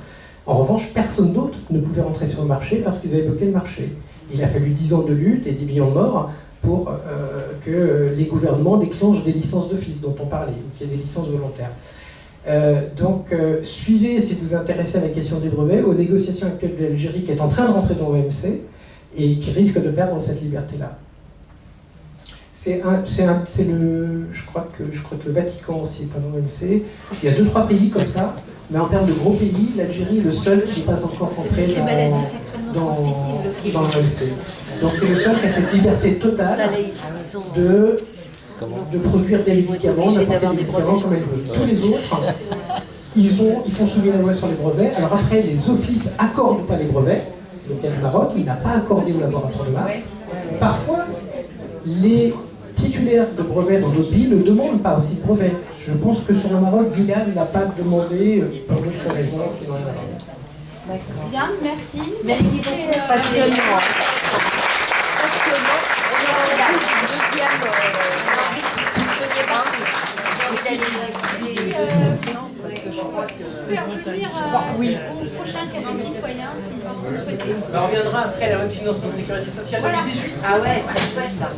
En revanche, personne d'autre ne pouvait rentrer sur le marché parce qu'ils avaient bloqué le marché. Il a fallu 10 ans de lutte et 10 millions de morts pour que les gouvernements déclenchent des licences d'office dont on parlait, ou qu'il y ait des licences volontaires. Suivez, si vous vous intéressez à la question des brevets, aux négociations actuelles de l'Algérie qui est en train de rentrer dans l'OMC et qui risque de perdre cette liberté-là. Je crois que le Vatican aussi est pas dans l'OMC. Il y a 2-3 pays comme ça, mais en termes de gros pays, l'Algérie est le seul qui n'est pas encore rentré dans l'OMC. Donc c'est le seul qui a cette liberté totale de produire des médicaments, d'apporter des médicaments comme elle veut. Tous les autres, ils sont soumis à la loi sur les brevets. Alors après, les offices accordent pas les brevets. C'est le cas du Maroc, il n'a pas accordé au laboratoire de Marc. Parfois, les titulaires de brevets dans d'autres pays ne demandent pas aussi de brevets. Je pense que sur le Maroc, Gilead n'a pas demandé pour d'autres raisons qui n'ont rien à voir. Bien, merci. Merci beaucoup. Passionnant. Au prochain café citoyen, si vous le souhaitez. On reviendra après à la loi de financement de sécurité sociale 2018. Ah ouais, très chouette ça.